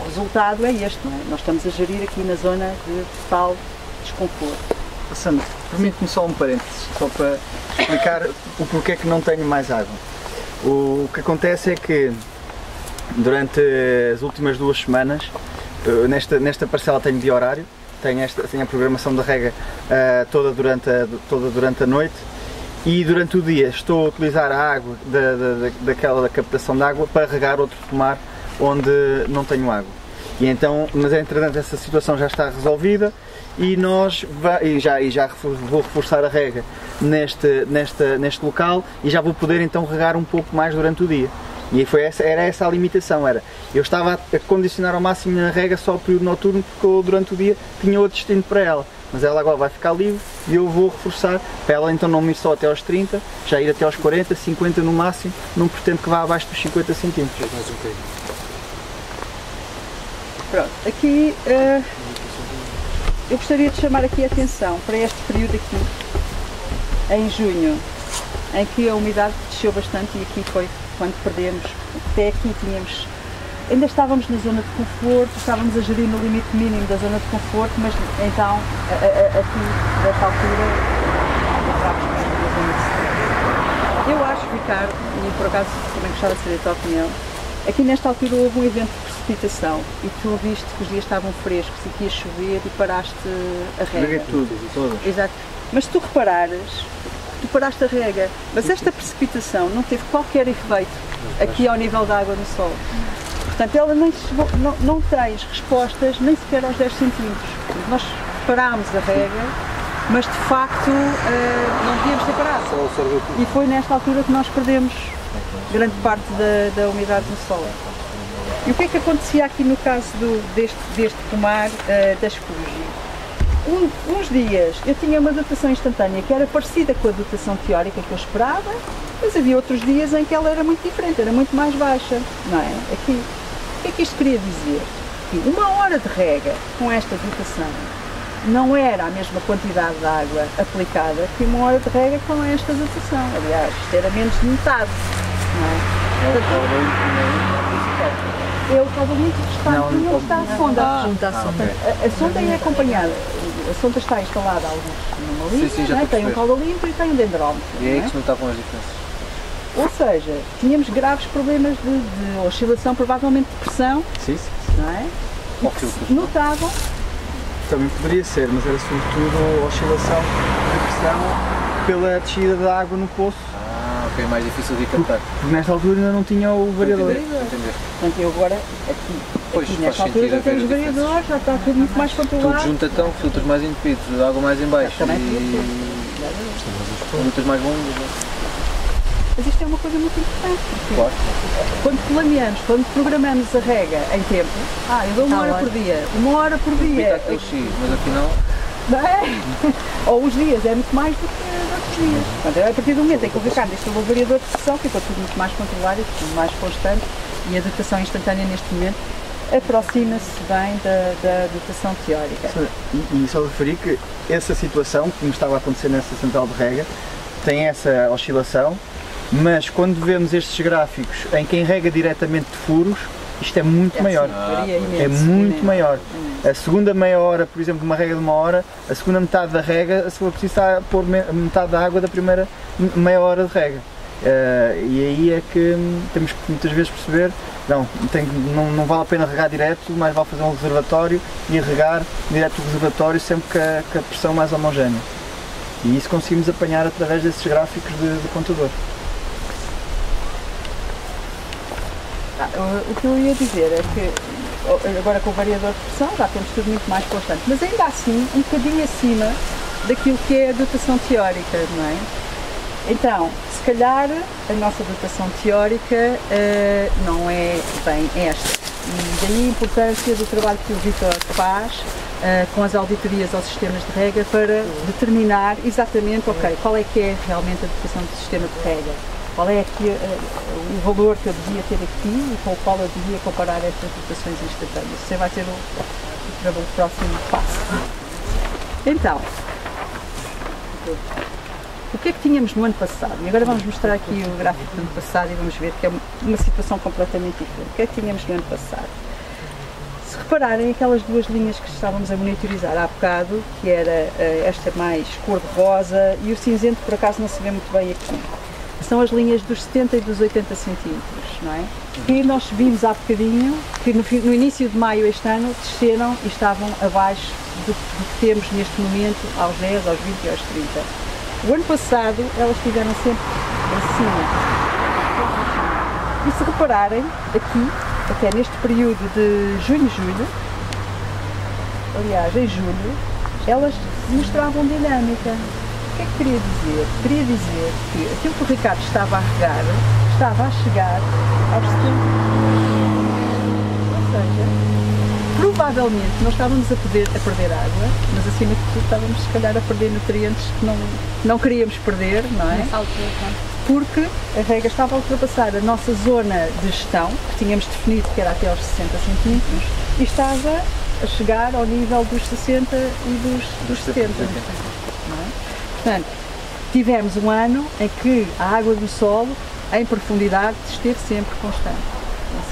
resultado é este, não é? Nós estamos a gerir aqui na zona de total desconforto. Sandra, permite-me só um parênteses, só para explicar o porquê que não tenho mais água. O que acontece é que durante as últimas 2 semanas, nesta parcela tenho dia horário, tenho a programação da rega toda durante a noite, e durante o dia estou a utilizar a água da captação de água para regar outro pomar onde não tenho água. E então, mas entretanto essa situação já está resolvida e já vou reforçar a rega neste local e já vou poder então regar um pouco mais durante o dia. E era essa a limitação, eu estava a condicionar ao máximo na rega só o período noturno, porque eu, durante o dia tinha outro destino para ela. Mas ela agora vai ficar livre e eu vou reforçar para ela então não ir só até aos 30, já ir até aos 40, 50 no máximo, não pretendo que vá abaixo dos 50 centímetros. Pronto, aqui eu gostaria de chamar aqui a atenção para este período aqui, em junho, em que a umidade desceu bastante e aqui foi quando perdemos, até aqui ainda estávamos na zona de conforto, estávamos a gerir no limite mínimo da zona de conforto, mas então aqui, nesta altura, entrávamos mesmo na zona de stress. Eu acho, Ricardo, e por acaso também gostava de saber a tua opinião, aqui nesta altura houve um evento de precipitação e tu viste que os dias estavam frescos e que ia chover e paraste a rega. Reguei tudo, todas. Exato. Mas se tu reparares, tu paraste a rega, mas esta precipitação não teve qualquer efeito aqui ao nível da água no solo. Portanto, ela nem chegou, não tens respostas nem sequer aos 10 centímetros. Nós parámos a rega, mas de facto não devíamos ter parado. E foi nesta altura que nós perdemos grande parte da umidade no solo. E o que é que acontecia aqui no caso deste pomar das Fuji? Uns dias eu tinha uma dotação instantânea que era parecida com a dotação teórica que eu esperava, mas havia outros dias em que ela era muito diferente, era muito mais baixa, não é? Aqui, o que é que isto queria dizer? Que 1 hora de rega com esta dotação não era a mesma quantidade de água aplicada que 1 hora de rega com esta dotação. Aliás, isto era menos de metade, não é? É o caudalito restante onde está a sonda. A sonda é acompanhada, a sonda está instalada numa linha, tem um caudalito e tem um dendrómetro. E é aí que se notavam as diferenças. Ou seja, tínhamos graves problemas de oscilação, provavelmente de pressão, não é? E que se notavam. Também poderia ser, mas era sobretudo a oscilação de pressão pela descida da água no poço. Ok, mais difícil de captar. Porque nesta altura ainda não tinha o variador. Portanto, eu agora, aqui nesta altura já temos variador, já está tudo muito mais controlado. Tudo junto então, filtros mais entupidos, água mais em baixo e filtros mais longos. Mas isto é uma coisa muito importante, porque quando planeamos, quando programamos a rega em tempo, eu dou 1 hora por dia, 1 hora por dia. Mas afinal... Não é? Ou os dias, é muito mais do que outros dias. Portanto, a partir do momento em que o Ricardo instalou o variador de pressão, ficou tudo muito mais controlado e tudo mais constante, e a dotação instantânea neste momento aproxima-se bem da dotação teórica. E só referir que essa situação que nos estava a acontecer nessa central de rega tem essa oscilação, mas quando vemos estes gráficos em quem rega diretamente de furos, isto é muito maior. É muito maior. A segunda meia hora, por exemplo, de uma rega de 1 hora, a segunda metade da rega, se for preciso, está a pôr metade da água da primeira meia hora de rega. E aí é que temos que muitas vezes perceber, não vale a pena regar direto, mais vale fazer um reservatório e regar direto do reservatório sempre com a pressão mais homogénea. E isso conseguimos apanhar através desses gráficos de contador. O que eu ia dizer é que agora com o variador de pressão já temos tudo muito mais constante, mas ainda assim um bocadinho acima daquilo que é a dotação teórica, não é? Então, se calhar a nossa dotação teórica não é bem esta, e daí a importância do trabalho que o Vítor faz com as auditorias aos sistemas de rega para determinar exatamente, qual é que é realmente a dotação do sistema de rega. Qual é aqui o valor que eu devia ter aqui e com o qual eu devia comparar estas dotações instantâneas. Isso vai ser o próximo passo. Então, o que é que tínhamos no ano passado? E agora vamos mostrar aqui o gráfico do ano passado e vamos ver que é uma situação completamente diferente. O que é que tínhamos no ano passado? Se repararem aquelas duas linhas que estávamos a monitorizar há bocado, que era esta mais cor-de-rosa e o cinzento, por acaso não se vê muito bem aqui, são as linhas dos 70 e dos 80 centímetros, não é? Que nós vimos há bocadinho, que no início de maio este ano desceram e estavam abaixo do que temos neste momento aos 10, aos 20 e aos 30. O ano passado elas estiveram sempre acima. E se repararem, aqui, até neste período de junho, julho, aliás, em julho, elas mostravam dinâmica. O que é que queria dizer? Queria dizer que aquilo que o Ricardo estava a regar, estava a chegar aos 70. Ou seja, provavelmente não estávamos a perder água, mas acima de tudo estávamos se calhar a perder nutrientes que não queríamos perder, não é? Porque a rega estava a ultrapassar a nossa zona de gestão, que tínhamos definido que era até aos 60 centímetros, e estava a chegar ao nível dos 60 e dos 70. Não é? Portanto, tivemos um ano em que a água do solo, em profundidade, esteve sempre constante.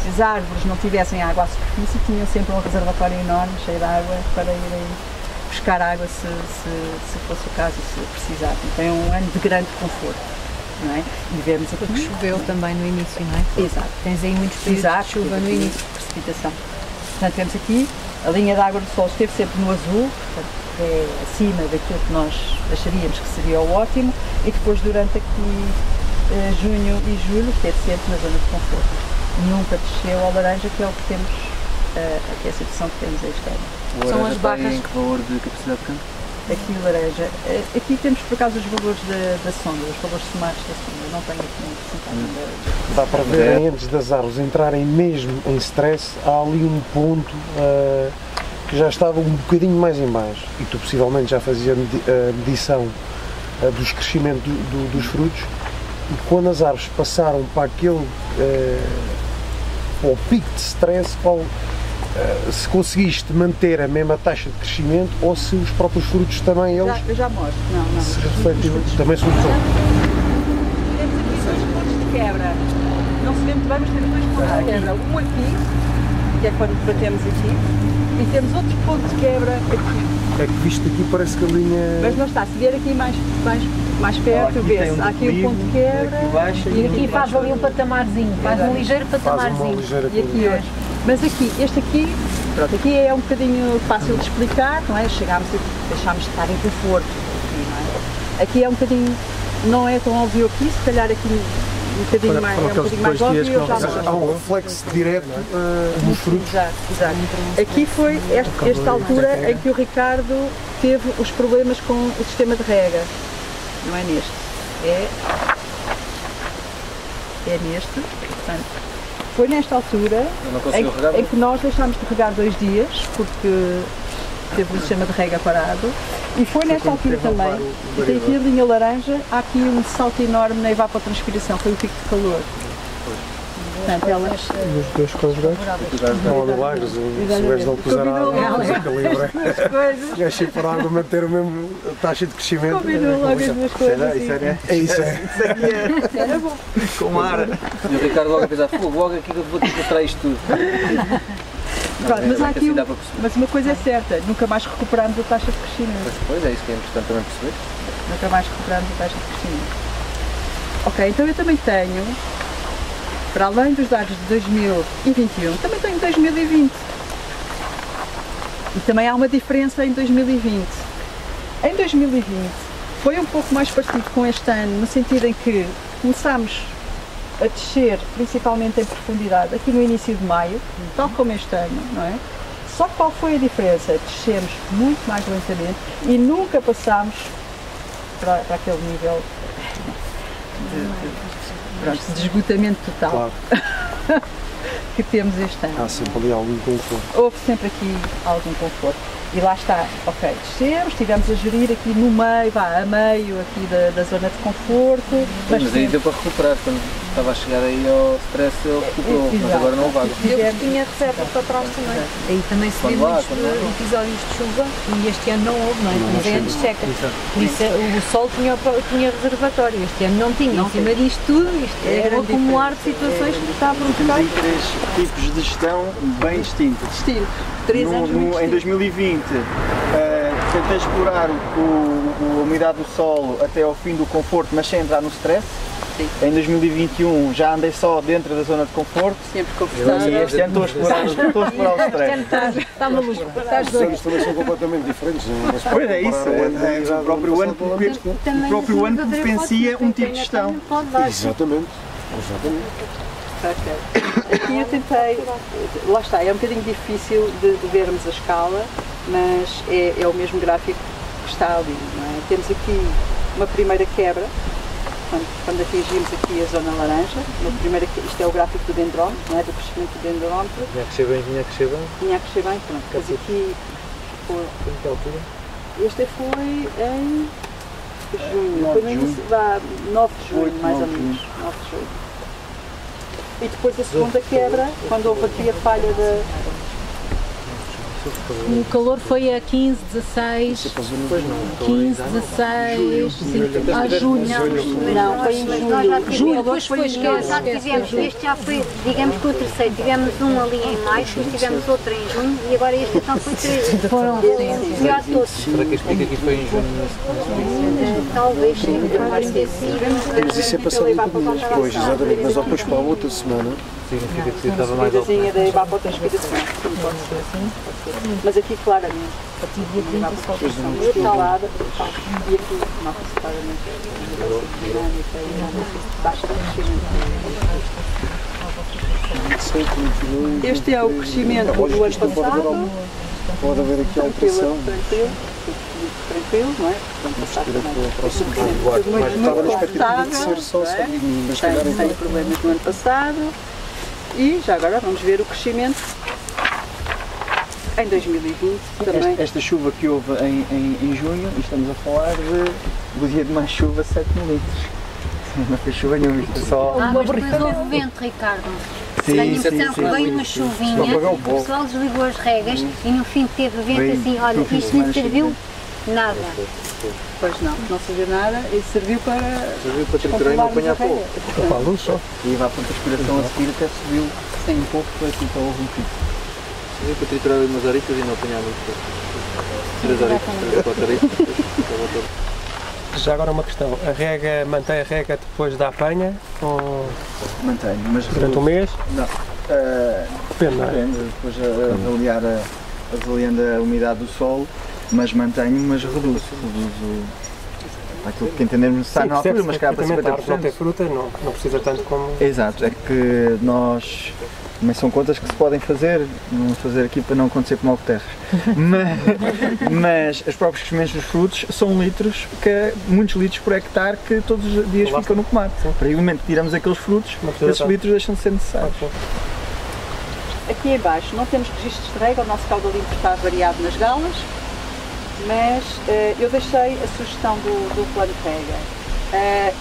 Se as árvores não tivessem água à superfície, tinham sempre um reservatório enorme, cheio de água, para irem buscar água se fosse o caso e se precisassem. Então é um ano de grande conforto. Não é? E vemos aqui. Porque choveu também no início, não é? Exato. Tens aí muitos períodos de chuva no início. Precipitação. Portanto, vemos aqui, a linha de água do solo esteve sempre no azul, portanto, é acima daquilo que nós acharíamos que seria o ótimo, e depois durante aqui junho e julho esteve sempre na zona de conforto. Nunca desceu ao laranja, que é o que temos, que é a situação que temos este ano. São as barras. Em que valor de capacidade de campo? Aqui laranja. Aqui temos por acaso os valores da sonda, os valores somados da sonda. Não tenho aqui muito. Dá para ver, antes das árvores entrarem mesmo em stress, há ali um ponto que já estava um bocadinho mais em baixo, e tu possivelmente já fazias a medição dos crescimentos dos frutos, e quando as árvores passaram para aquele ao pico de stress, se conseguiste manter a mesma taxa de crescimento, ou se os próprios frutos também eles eu já mostro, não. se refletem, também se mudou. Temos aqui dois pontos de quebra, não se vê muito bem, mas temos dois pontos de quebra, um aqui, que é quando batemos aqui, e temos outro ponto de quebra aqui. É que visto aqui parece que a linha... Mas não está, se vier aqui mais perto, vê-se, há aqui um ponto de quebra, e aqui faz ali um patamarzinho, faz um ligeiro patamarzinho. E aqui hoje. Mas aqui, este aqui, pronto, aqui é um bocadinho fácil de explicar, não é? Chegámos aqui, deixámos de estar em conforto, não é? Aqui é um bocadinho, não é tão óbvio aqui, se calhar aqui um bocadinho mais, é um bocadinho mais óbvio. Há um reflexo direto nos frutos. Exato. Aqui foi esta altura em que o Ricardo teve os problemas com o sistema de rega, não é neste, é neste, portanto. Foi nesta altura em que nós deixámos de regar 2 dias, porque teve o sistema de rega parado, e foi nesta altura também, tem aqui a linha laranja, há aqui um salto enorme na evapotranspiração, foi o pico de calor. Portanto, elas... Os dois conjugados? Não, milagres, se vês não puser a água, desequilibra. E achei para a água manter a mesma taxa de crescimento. Combinou logo as duas coisas. Isso é. Era bom. Com ar. E o Ricardo logo a pensar, logo aqui que eu vou ter que mostrar isto tudo. Pronto, mas há aqui mas uma coisa é certa, nunca mais recuperamos a taxa de crescimento. Pois é, isso que é importante também perceber. Nunca mais recuperamos a taxa de crescimento. Ok, então eu também tenho, para além dos dados de 2021, também tenho 2020. E também há uma diferença em 2020. Em 2020 foi um pouco mais parecido com este ano, no sentido em que começámos a descer, principalmente em profundidade, aqui no início de maio, tal como este ano, não é? Só que qual foi a diferença? Descemos muito mais lentamente e nunca passámos para aquele nível de esgotamento total. Claro. Que temos este ano. Há sempre ali algum conforto. Houve sempre aqui algum conforto. E lá está, ok, descemos, estivemos a gerir aqui no meio, a meio aqui da zona de conforto. Mas aí deu para recuperar quando estava a chegar aí ao stress, ele recuperou, mas agora não houve água. Eu tinha reserva para trás também. Aí também se vê muitos episódios de chuva e este ano não houve, não é? Mas é anos de seca. Por isso o sol tinha reservatório, este ano não tinha. Em cima disto tudo, isto é o acumular de situações que está a provocar. Tem 3 tipos de gestão bem distintos. Em 2020 tentei explorar a umidade do solo até ao fim do conforto, mas sem entrar no stress. Sim. Em 2021 já andei só dentro da zona de conforto. Sempre confortável. E este ano estou a explorar o stress. Está maluco. Os anos também são completamente diferentes. Pois é isso. O próprio ano potencia um tipo de gestão. Exatamente. Ok. Aqui eu tentei, lá está, é um bocadinho difícil de vermos a escala, mas é o mesmo gráfico que está ali, não é? Temos aqui uma primeira quebra, quando atingimos aqui a zona laranja, isto é o gráfico do dendrómetro, não é? Do crescimento do dendrómetro. Vinha a crescer bem, vinha a crescer bem. Vinha a crescer bem, pronto. Mas aqui foi... Em que altura? Este foi em junho, foi no início, 9 de junho, mais ou menos, 9 de junho. E depois a segunda quebra, quando houve aqui a falha da... O calor foi a 15, 16, 15, 16, a junho. Não, foi em julho. Julho, depois foi Nós já tivemos, este já foi, digamos que o terceiro, tivemos um ali em maio, depois tivemos outro em junho e agora este então foi 3. Foram Melhor todos. Será que explica que isto foi em junho? Talvez sim, pode ser sim. Mas isso é passado em comum depois, exatamente. Mas depois para a outra semana. Significa que estava mais alto. Uma da evapotranspiração, sim, pode ser. Mas aqui claramente, instalada, e aqui nota-se claramente a dinâmica e baixa crescimento. Este é o crescimento do ano passado. Pode haver aqui alteração. Tranquilo, não é? Estava na expectativa de ser só sem problemas no ano passado. E já agora vamos ver o crescimento em 2020 também. Esta chuva que houve em junho, estamos a falar do dia de mais chuva, 7 mil litros. Não foi chuva nenhuma, isto é só... Mas depois houve vento, Ricardo. Tenho a impressão que veio uma chuvinha, o pessoal desligou as regas e no fim teve vento assim, olha, isto não serviu nada. Pois não serviu nada e serviu para triturar e não apanhar fogo. Para a luz só. E a evapotranspiração a seguir até subiu um pouco, foi assim para houve um pico. Serviu para triturar umas horitas e não apanhar muito fogo. 3 horitas, 4 horitas. Já agora uma questão, mantém a rega depois da apanha? Ou Mantenho, mas... durante um mês? Não. Depende, não é? Depende, depois avaliando a umidade do solo, mas mantenho, mas reduzo aquilo que entendermos necessário na altura, mas cá para 50%. Não tem fruta, não precisa tanto como... Exato, é que nós... Mas são contas que se podem fazer, não vamos fazer aqui para não acontecer como Alcoterras. Mas os próprios crescimentos dos frutos são litros, muitos litros por hectare que todos os dias ficam no pomar. Para o momento que tiramos aqueles frutos, esses litros deixam de ser necessários. Aqui em baixo não temos registros de rega, o nosso caudalímetro está variado nas galas, mas eu deixei a sugestão do plano de rega.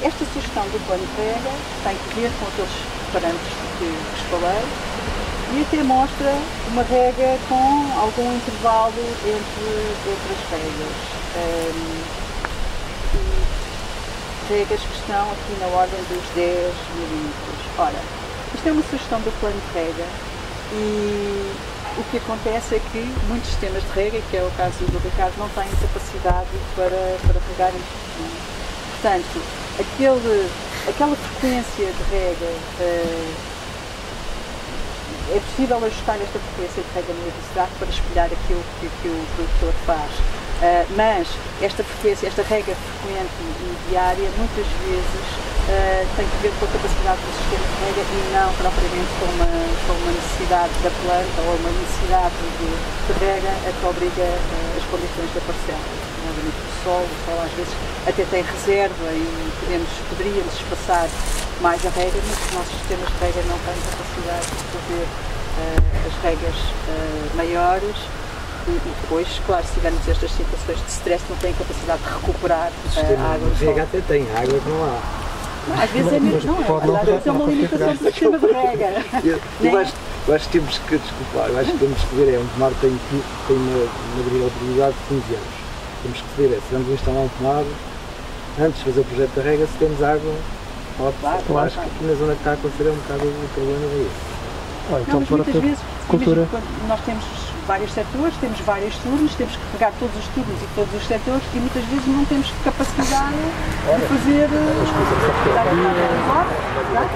Esta sugestão do plano de rega tem que ver com aqueles parâmetros que vos falei e até mostra uma rega com algum intervalo entre as regas. Regas que estão aqui na ordem dos 10 milímetros. Ora, isto é uma sugestão do plano de rega e o que acontece é que muitos sistemas de rega, que é o caso do Ricardo, não têm capacidade para regar isto. Portanto, aquela frequência de rega, é possível ajustar esta frequência de rega na eletricidade para espelhar aquilo que o produtor faz. Mas esta frequência, esta rega frequente e diária, muitas vezes tem que ver com a capacidade do sistema de rega e não propriamente com uma necessidade da planta ou uma necessidade de rega a que obriga as condições da parcela. Nomeadamente o sol às vezes até tem reserva e poderíamos espaçar mais a rega, mas os nossos sistemas de rega não têm capacidade de fazer as regas maiores e depois, claro, se tivermos estas situações de stress, não têm capacidade de recuperar a água do sol. O VH até tem, a água que não há. Às vezes é mesmo, às vezes é uma limitação do sistema de rega. Eu acho que temos que, desculpar, eu acho que temos que ver, um pomar tem uma durabilidade de 15 anos. Temos que ver, se vamos instalar um pomar, antes de fazer o projeto da rega, se temos água, eu acho que aqui na zona que está a acontecer é um bocado o problema daí. Então, muitas vezes, cultura. Nós temos vários setores, temos vários turnos, temos que pegar todos os turnos e todos os setores e muitas vezes não temos capacidade de fazer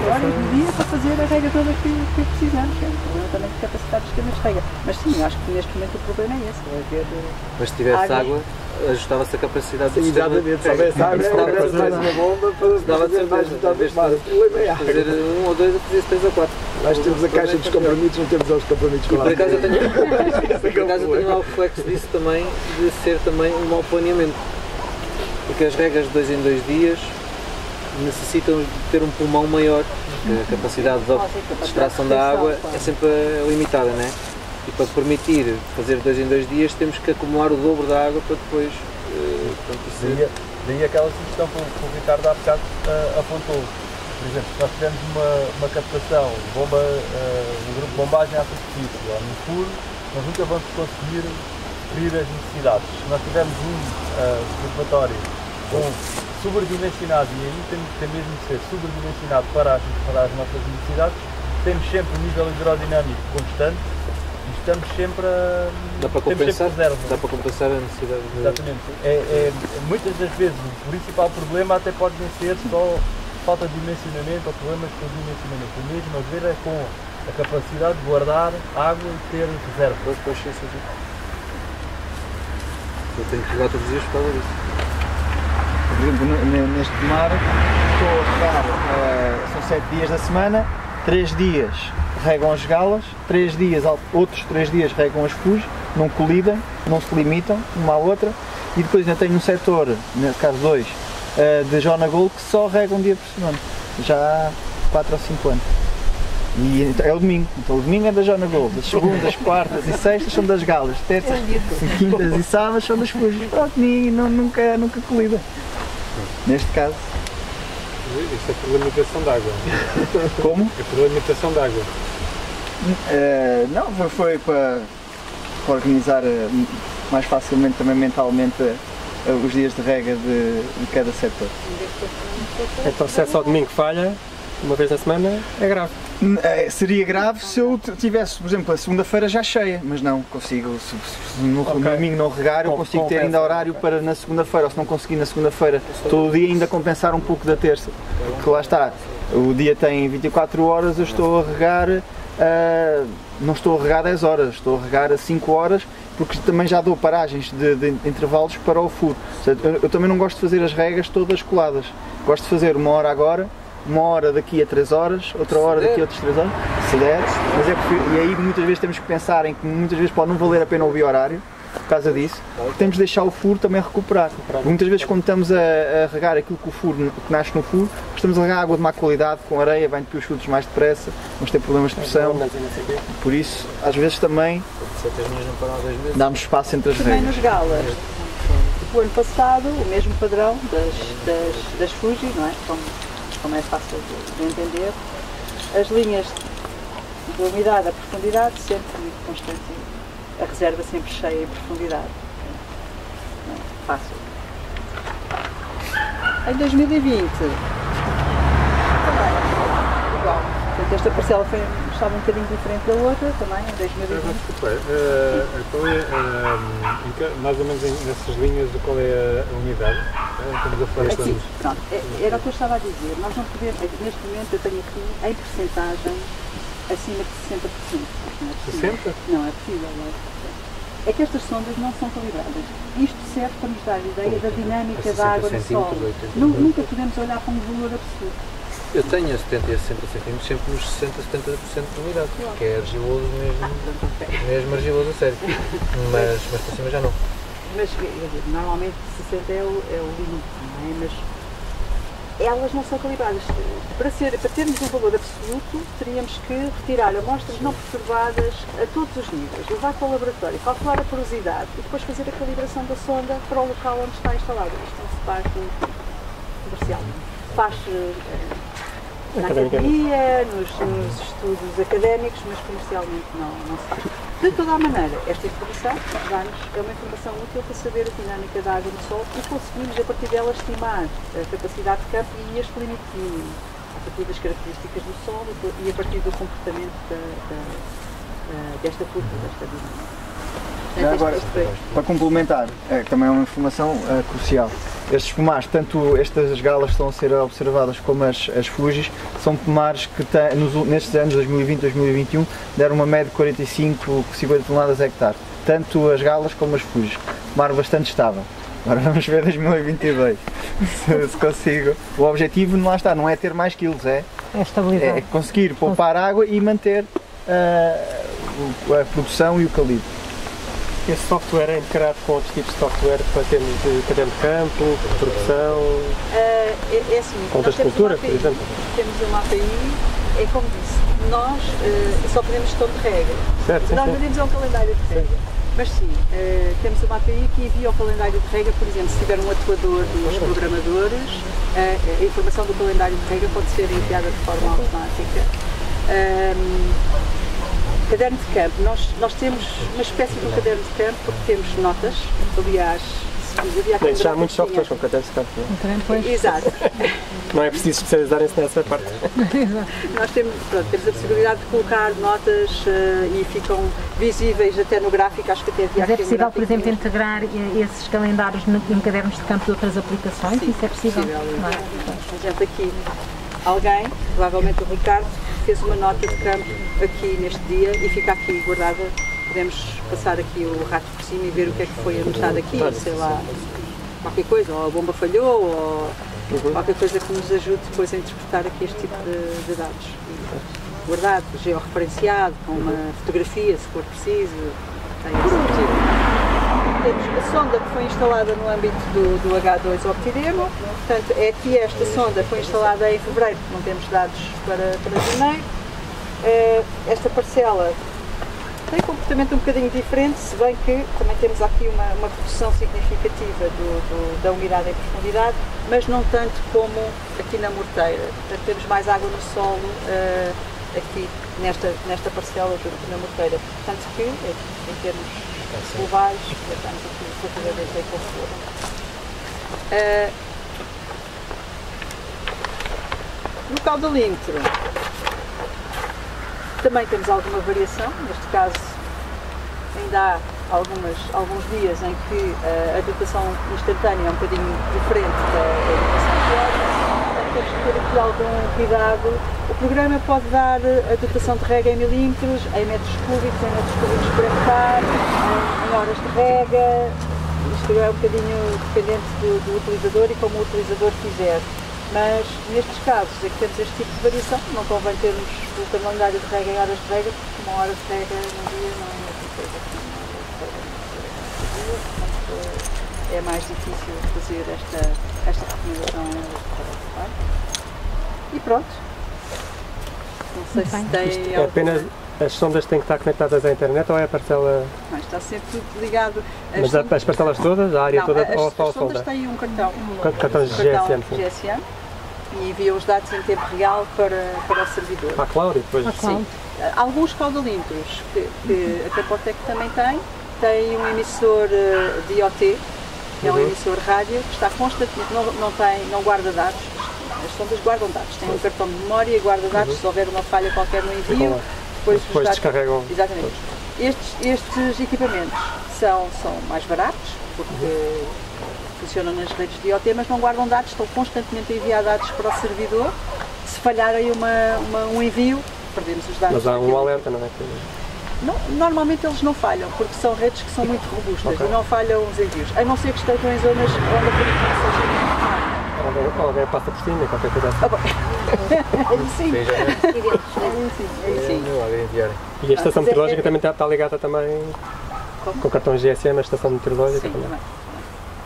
horas do dia para fazer a rega toda que precisamos. É um problema também de capacidade de sistemas de rega. Mas sim, acho que neste momento o problema é esse. Mas se tivesse água, ajustava-se a capacidade do sistema de rega. Se tivesse água, mais uma bomba para fazer mais metade do mar. O problema é água. Fazer 1 ou 2 a fazer 3 ou 4. Nós temos a caixa dos compromissos, não temos os compromissos com a água. Por acaso eu tenho um reflexo disso também, de ser também um mau planeamento. Porque as regras de 2 em 2 dias necessitam de ter um pulmão maior. A capacidade de extração da água é sempre limitada, não é? E para permitir fazer 2 em 2 dias temos que acumular o dobro da água para depois... Daí aquela sugestão que o Ricardo há bocado apontou. Por exemplo, se nós tivermos uma captação bomba, no grupo de bombagem à superfície ou no furo, nós nunca vamos conseguir suprir as necessidades. Se nós tivermos um reservatório sobredimensionado, e aí tem mesmo de ser sobredimensionado para as nossas necessidades, temos sempre um nível hidrodinâmico constante e estamos sempre a... Dá para compensar, dá para compensar a necessidade de... Exatamente. Muitas das vezes o principal problema até pode nem ser só falta de dimensionamento ou problemas com o dimensionamento. O mesmo a ver é com a capacidade de guardar água e ter reserva. Eu tenho que jogar todos os dias por causa disso. Por exemplo, neste pomar estou a regar, são 7 dias da semana, 3 dias regam as galas, outros 3 dias regam as fuges, não colidem, não se limitam uma à outra, e depois ainda tenho um setor, nesse caso 2, de Jona Gol que só rega um dia por semana, já há 4 ou 5 anos. E é o domingo, então o domingo é da Jona Gol, as segundas, quartas e sextas são das galas, terças, quintas e sábados são das fuges. Pronto, nunca colida. Neste caso. Isso é por limitação de água. Como? É por limitação de água. Não, foi para organizar mais facilmente, também mentalmente, os dias de rega de cada setor. Então se é só domingo que falha, uma vez na semana, é grave. Seria grave se eu tivesse, por exemplo, a segunda-feira já cheia, mas não consigo, se no domingo não regar, eu consigo ter ainda horário para na segunda-feira, ou se não conseguir na segunda-feira todo o dia ainda compensar um pouco da terça, porque lá está, o dia tem 24 horas, eu estou a regar, não estou a regar 10 horas, estou a regar a 5 horas, porque também já dou paragens de intervalos para o furo. Eu também não gosto de fazer as regas todas coladas, gosto de fazer 1 hora agora, 1 hora daqui a 3 horas, outra hora daqui a outras 3 horas, se der, mas e aí muitas vezes temos que pensar em que muitas vezes pode não valer a pena o biohorário, por causa disso, temos de deixar o furo também recuperar. Porque muitas vezes quando estamos a regar aquilo que o furo, que nasce no furo, estamos a regar água de má qualidade, com areia, vai entupir os frutos mais depressa, vamos ter problemas de pressão, por isso às vezes também damos espaço entre as regas. Também nos galas, o ano passado, o mesmo padrão das Fuji, não é? Como é fácil de entender, as linhas de umidade a profundidade sempre muito constante, a reserva sempre cheia em profundidade. Não é fácil. Em 2020, também, igual. Portanto, esta parcela estava um bocadinho diferente da outra, também, em 2020. Mais ou menos nessas linhas, qual é a unidade? Estamos a falar aqui, pronto, era o que eu estava a dizer. Nós não podemos, neste momento eu tenho aqui em percentagem acima de 60%. Não é possível. 60%? Não é possível, não é? É que estas sondas não são calibradas. Isto serve para nos dar a ideia da dinâmica da água no solo. Nunca podemos olhar para um valor absoluto. Eu tenho a 70 e a 60 centímetros sempre nos 60 a 70% de umidade, que é argiloso mesmo argiloso a sério. Mas para cima já não. Mas normalmente 60 é o limite, não é? Mas elas não são calibradas. Para termos um valor absoluto, teríamos que retirar amostras não perturbadas a todos os níveis, levar para o laboratório, calcular a porosidade e depois fazer a calibração da sonda para o local onde está instalada. Isto não se faz comercial. faz na academia, nos estudos académicos, mas comercialmente não se faz. De toda a maneira, esta informação dá-nos é uma informação útil para saber a dinâmica da água no solo e conseguimos, a partir dela, estimar a capacidade de campo e este limite mínimo, a partir das características do solo e a partir do comportamento desta cultura, desta dinâmica. Já agora, para complementar, também é uma informação crucial. Estes pomares, tanto estas galas que estão a ser observadas como as fujis, são pomares que nestes anos 2020 e 2021 deram uma média de 45, 50 toneladas a hectare. Tanto as galas como as fujis. Pomar bastante estável. Agora vamos ver 2022, se consigo. O objetivo, lá está, não é ter mais quilos, é conseguir poupar água e manter a produção e o calibre. Esse software é integrado com outros tipos de software para termos de caderno de campo, produção, assim, contas de cultura, por exemplo? Temos uma API, é como disse, nós só fazemos gestão de regra. Certo, nós não temos um calendário de regra. Mas sim, temos uma API que envia o calendário de regra, por exemplo, se tiver um atuador dos programadores, a informação do calendário de regra pode ser enviada de forma automática. Caderno de campo, nós temos uma espécie de um caderno de campo porque temos notas, aliás, já há muitos softwares com cadernos de campo, não é? Exato. Não é preciso especializarem-se nessa parte. Nós temos a possibilidade de colocar notas e ficam visíveis até no gráfico, acho que até havia. Mas é possível, por exemplo, integrar esses calendários em cadernos de campo de outras aplicações? Sim, isso é possível? Não é? Por exemplo, aqui alguém, provavelmente o Ricardo, fez uma nota de campo aqui neste dia e fica aqui guardada. Podemos passar aqui o rato por cima e ver o que é que foi anotado aqui, sei lá, qualquer coisa, ou a bomba falhou, ou qualquer coisa que nos ajude depois a interpretar aqui este tipo de dados. Guardado, georreferenciado, com uma fotografia, se for preciso. Temos a sonda que foi instalada no âmbito do H2 Optidemo, portanto é que esta sonda foi instalada em fevereiro, não temos dados para janeiro. Esta parcela tem um comportamento um bocadinho diferente, se bem que também temos aqui uma redução significativa da umidade em profundidade, mas não tanto como aqui na morteira. Portanto, temos mais água no solo aqui nesta parcela aqui na morteira. Tanto que, em termos globais, estamos aqui relativamente bem conforme. No caudalímetro também temos alguma variação, neste caso ainda há alguns dias em que a dotação instantânea é um bocadinho diferente da dotação teórica, portanto temos que ter aqui algum cuidado. O programa pode dar a dotação de rega em milímetros, em metros cúbicos por hectare, em horas de rega. Isto é um bocadinho dependente do utilizador e como o utilizador quiser. Mas nestes casos em que temos este tipo de variação, não convém termos o calendário de rega em horas de rega, porque uma hora de rega num dia não é outra coisa que uma hora de rega. É mais difícil fazer esta recomendação em horas de rega. E pronto. Não sei se tem apenas as sondas têm que estar conectadas à internet ou é a parcela? Não, está sempre tudo ligado. Mas as parcelas todas, a área não, toda ou só a sonda? As sondas têm um cartão GSM e enviam os dados em tempo real para o servidor. Para a cloud e depois? Sim. Alguns caudalímetros que a Capotec também tem um emissor de IoT, que é um emissor rádio, que está constantemente, não guarda dados. As sondas guardam dados, tem um cartão de memória e guarda dados se houver uma falha qualquer no envio. Depois descarregam. Exatamente. Estes equipamentos são mais baratos, porque funcionam nas redes de IoT, mas não guardam dados, estão constantemente a enviar dados para o servidor. Se falhar aí um envio, perdemos os dados. Mas há um alerta, não é? Não, normalmente eles não falham, porque são redes que são muito robustas e não falham os envios, a não ser que estejam em zonas onde a conexão seja muito má. Alguém passa por cima, qualquer coisa assim. Sim. E a estação meteorológica também está ligada também com o cartão GSM, a estação meteorológica também?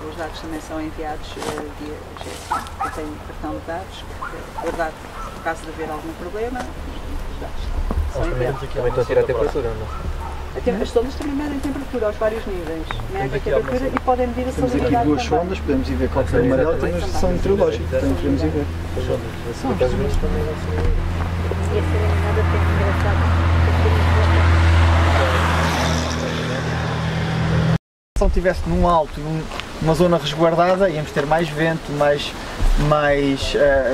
Os dados também são enviados via GSM. Eu tenho um cartão de dados, guardado por caso de haver algum problema, os dados são enviados. Também estão a tirar a temperatura, não? As sondas também medem temperatura aos vários níveis. Medem a temperatura e podem medir a salinidade. Temos aqui duas sondas, podemos ir ver qualquer uma delas, tem uma estação meteorológica, portanto podemos ir ver. Ia ser nada tão engraçado. Se não estivesse num alto, numa zona resguardada, íamos ter mais vento,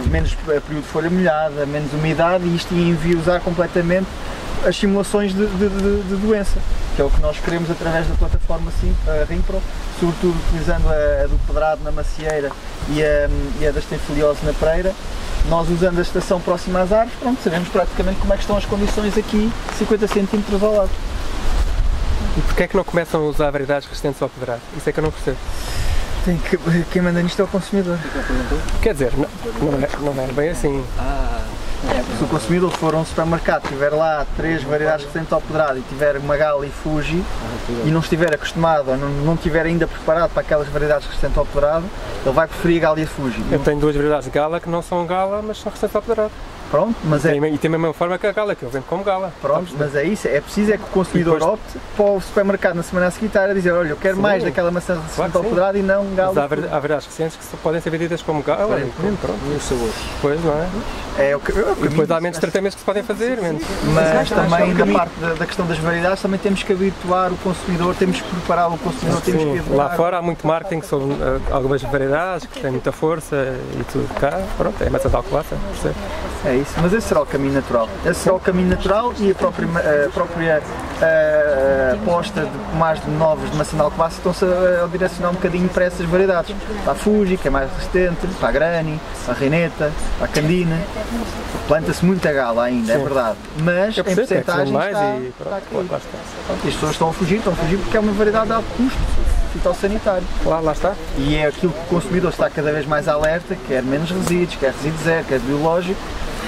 menos período de folha molhada, menos umidade, e isto ia enviosar completamente as simulações de doença, que é o que nós queremos através da plataforma Rimpro, sobretudo utilizando a do pedrado na macieira e a da estenfiliose na pereira. Nós, usando a estação próxima às árvores, pronto, sabemos praticamente como é que estão as condições aqui, 50 cm ao lado. E porquê é que não começam a usar variedades resistentes ao pedrado? Isso é que eu não percebo. Quem manda nisto é o consumidor. Quer dizer, não é bem assim. Se o consumidor for a um supermercado, tiver lá 3 variedades resistentes ao pedrado e tiver uma Gala e Fuji e não estiver acostumado ou não estiver ainda preparado para aquelas variedades resistentes ao pedrado, ele vai preferir Gala e Fuji. Eu tenho 2 variedades de Gala que não são Gala, mas são resistentes ao pedrado. Pronto, mas e tem a mesma forma que a Gala, que eu vendo como Gala. Pronto, mas é isso, é preciso que o consumidor opte para o supermercado na semana a seguir estar a dizer, olha, eu quero mais daquela maçã resistente ao pedrado e não Gala. Mas há variedades resistentes que podem ser vendidas como Gala. E o sabor? Pois, não é? E depois há menos tratamentos que se podem fazer. Mas também na parte da questão das variedades também temos que habituar o consumidor, temos que preparar o consumidor, temos que educar. Lá fora há muito marketing sobre algumas variedades que têm muita força e tudo cá. Pronto, é maçã de alcobaça, percebe? É isso, mas esse será o caminho natural. Esse será o caminho natural e a própria aposta de pomares de novos de maçã de alcobaça estão-se a direcionar um bocadinho para essas variedades. Para a Fuji, que é mais resistente, para a Grani, para a Reineta, para a Candina. Planta-se muita Gala ainda, é verdade. Mas em porcentagem está aqui. As pessoas estão a fugir porque é uma variedade de alto custo fitossanitário. Lá está. E é aquilo que o consumidor está cada vez mais alerta, quer menos resíduos, quer resíduo zero, quer biológico.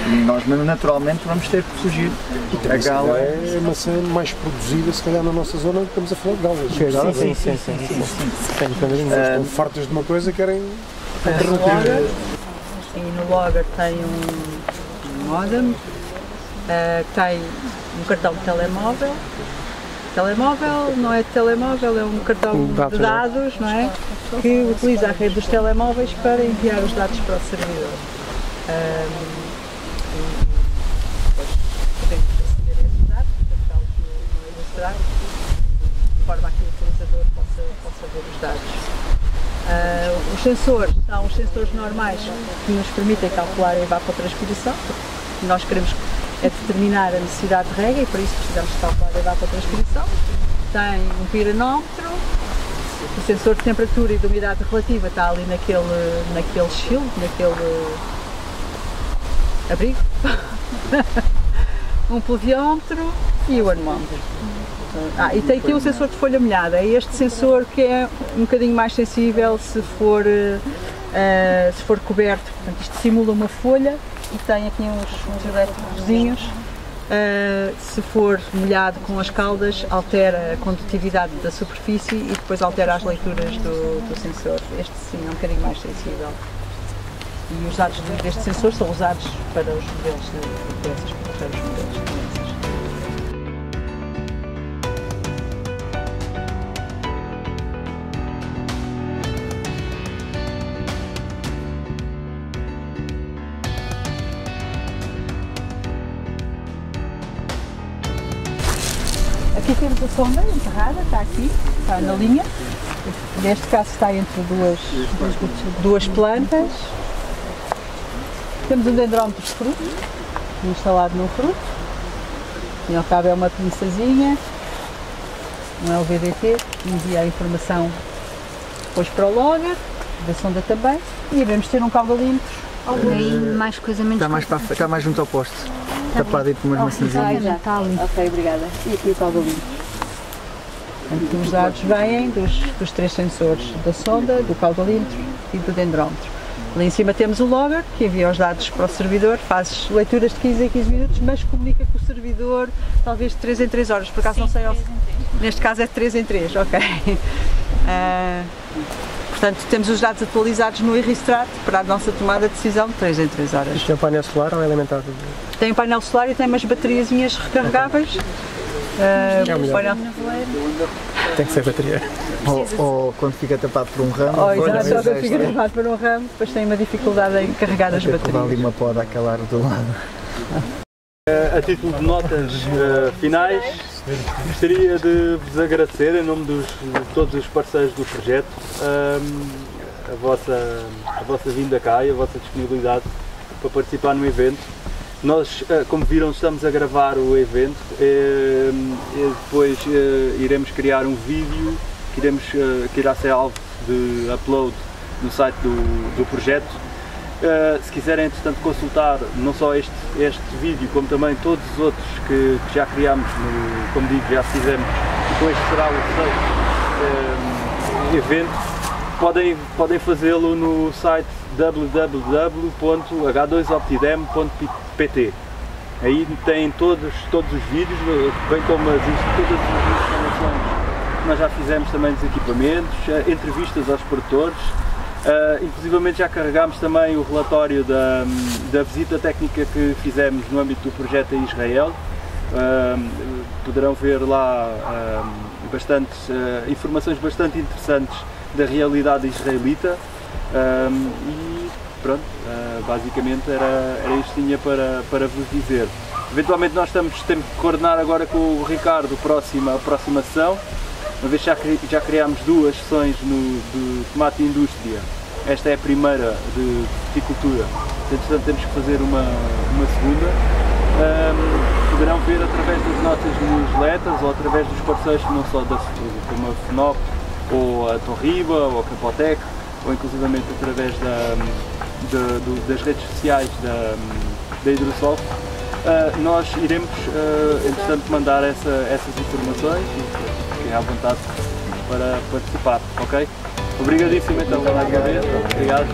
E nós naturalmente vamos ter que fugir. A Gala é a maçã mais produzida, se calhar, na nossa zona, estamos a falar de Galas. Sim. Estão fartas de uma coisa, querem interromper. E no Lager tem um modem, tem um cartão de telemóvel. Telemóvel não é telemóvel, é um cartão de dados, não é? Que utiliza a rede dos telemóveis para enviar os dados para o servidor. Podemos aceder a esses dados, deixá-los no ilustrar, de forma a que o utilizador possa ver os dados. Os sensores são os sensores normais que nos permitem calcular a evapotranspiração. O que nós queremos é determinar a necessidade de rega e por isso precisamos de calcular a evapotranspiração. Tem um piranómetro, o sensor de temperatura e de umidade relativa está ali naquele shield, naquele abrigo. Um pluviómetro e o anemómetro. E tem aqui um sensor de folha molhada. É este sensor que é um bocadinho mais sensível se for coberto. Portanto, isto simula uma folha e tem aqui uns elétrodozinhos. Se for molhado com as caudas, altera a condutividade da superfície e depois altera as leituras do sensor. Este sim é um bocadinho mais sensível. E os dados deste sensor são usados para os modelos de doenças, para os modelos de doenças. Aqui temos a sonda enterrada, está aqui, está na linha. Neste caso está entre duas plantas. Temos um dendrómetro de fruto, instalado no fruto. E ao cabo é uma pinçazinha, um LVDT, que envia a informação depois para o logger, da sonda também. E devemos ter um caudalímetro. Mais coisa, menos está mais junto ao poste. Está para dentro de umas maçãzinhas. Já está ali. Ok, obrigada. E aqui o caudalímetro. Portanto, os dados vêm dos 3 sensores, da sonda, do caudalímetro e do dendrómetro. Lá em cima temos o logger, que envia os dados para o servidor, faz leituras de 15 em 15 minutos, mas comunica com o servidor talvez de 3 em 3 horas, por acaso sim, não sei, neste caso é de 3 em 3, ok. Portanto, temos os dados atualizados no e-Registrat para a nossa tomada de decisão de 3 em 3 horas. Isto tem um painel solar ou é alimentado? Tem um painel solar e tem umas bateriazinhas recarregáveis. Tem que ser bateria. Ou quando fica tapado por um ramo. Ou exato, ou quando fica tapado por um ramo, depois tem uma dificuldade em carregar as baterias. Ali uma poda a calar do lado. A título de notas finais, gostaria de vos agradecer em nome de todos os parceiros do projeto a vossa vinda cá e a vossa disponibilidade para participar no evento. Nós, como viram, estamos a gravar o evento e depois iremos criar um vídeo que irá ser alvo de upload no site do projeto. Se quiserem, entretanto, consultar não só este vídeo, como também todos os outros que já criámos, como digo, já fizemos, e com este será o sexto evento, podem fazê-lo no site www.h2optidem.pt. Aí tem todos os vídeos, bem como todas as instalações que nós já fizemos também dos equipamentos, entrevistas aos produtores. Inclusivamente já carregámos também o relatório da visita técnica que fizemos no âmbito do projeto em Israel. Poderão ver lá informações bastante interessantes da realidade israelita. E pronto, basicamente era isto que tinha para vos dizer. Eventualmente nós temos que coordenar agora com o Ricardo a próxima sessão. Uma vez já criámos 2 sessões de tomate indústria, esta é a primeira de viticultura, portanto temos que fazer uma segunda. Poderão ver através das nossas newsletters ou através dos parceiros não só como a FNOP, ou a Torriba, ou a Capotec, ou inclusivamente através das redes sociais da Hidrosoft. Nós iremos, entretanto, mandar essas informações e fiquem à vontade para participar, ok? Obrigadíssimo então pela vez. Obrigado.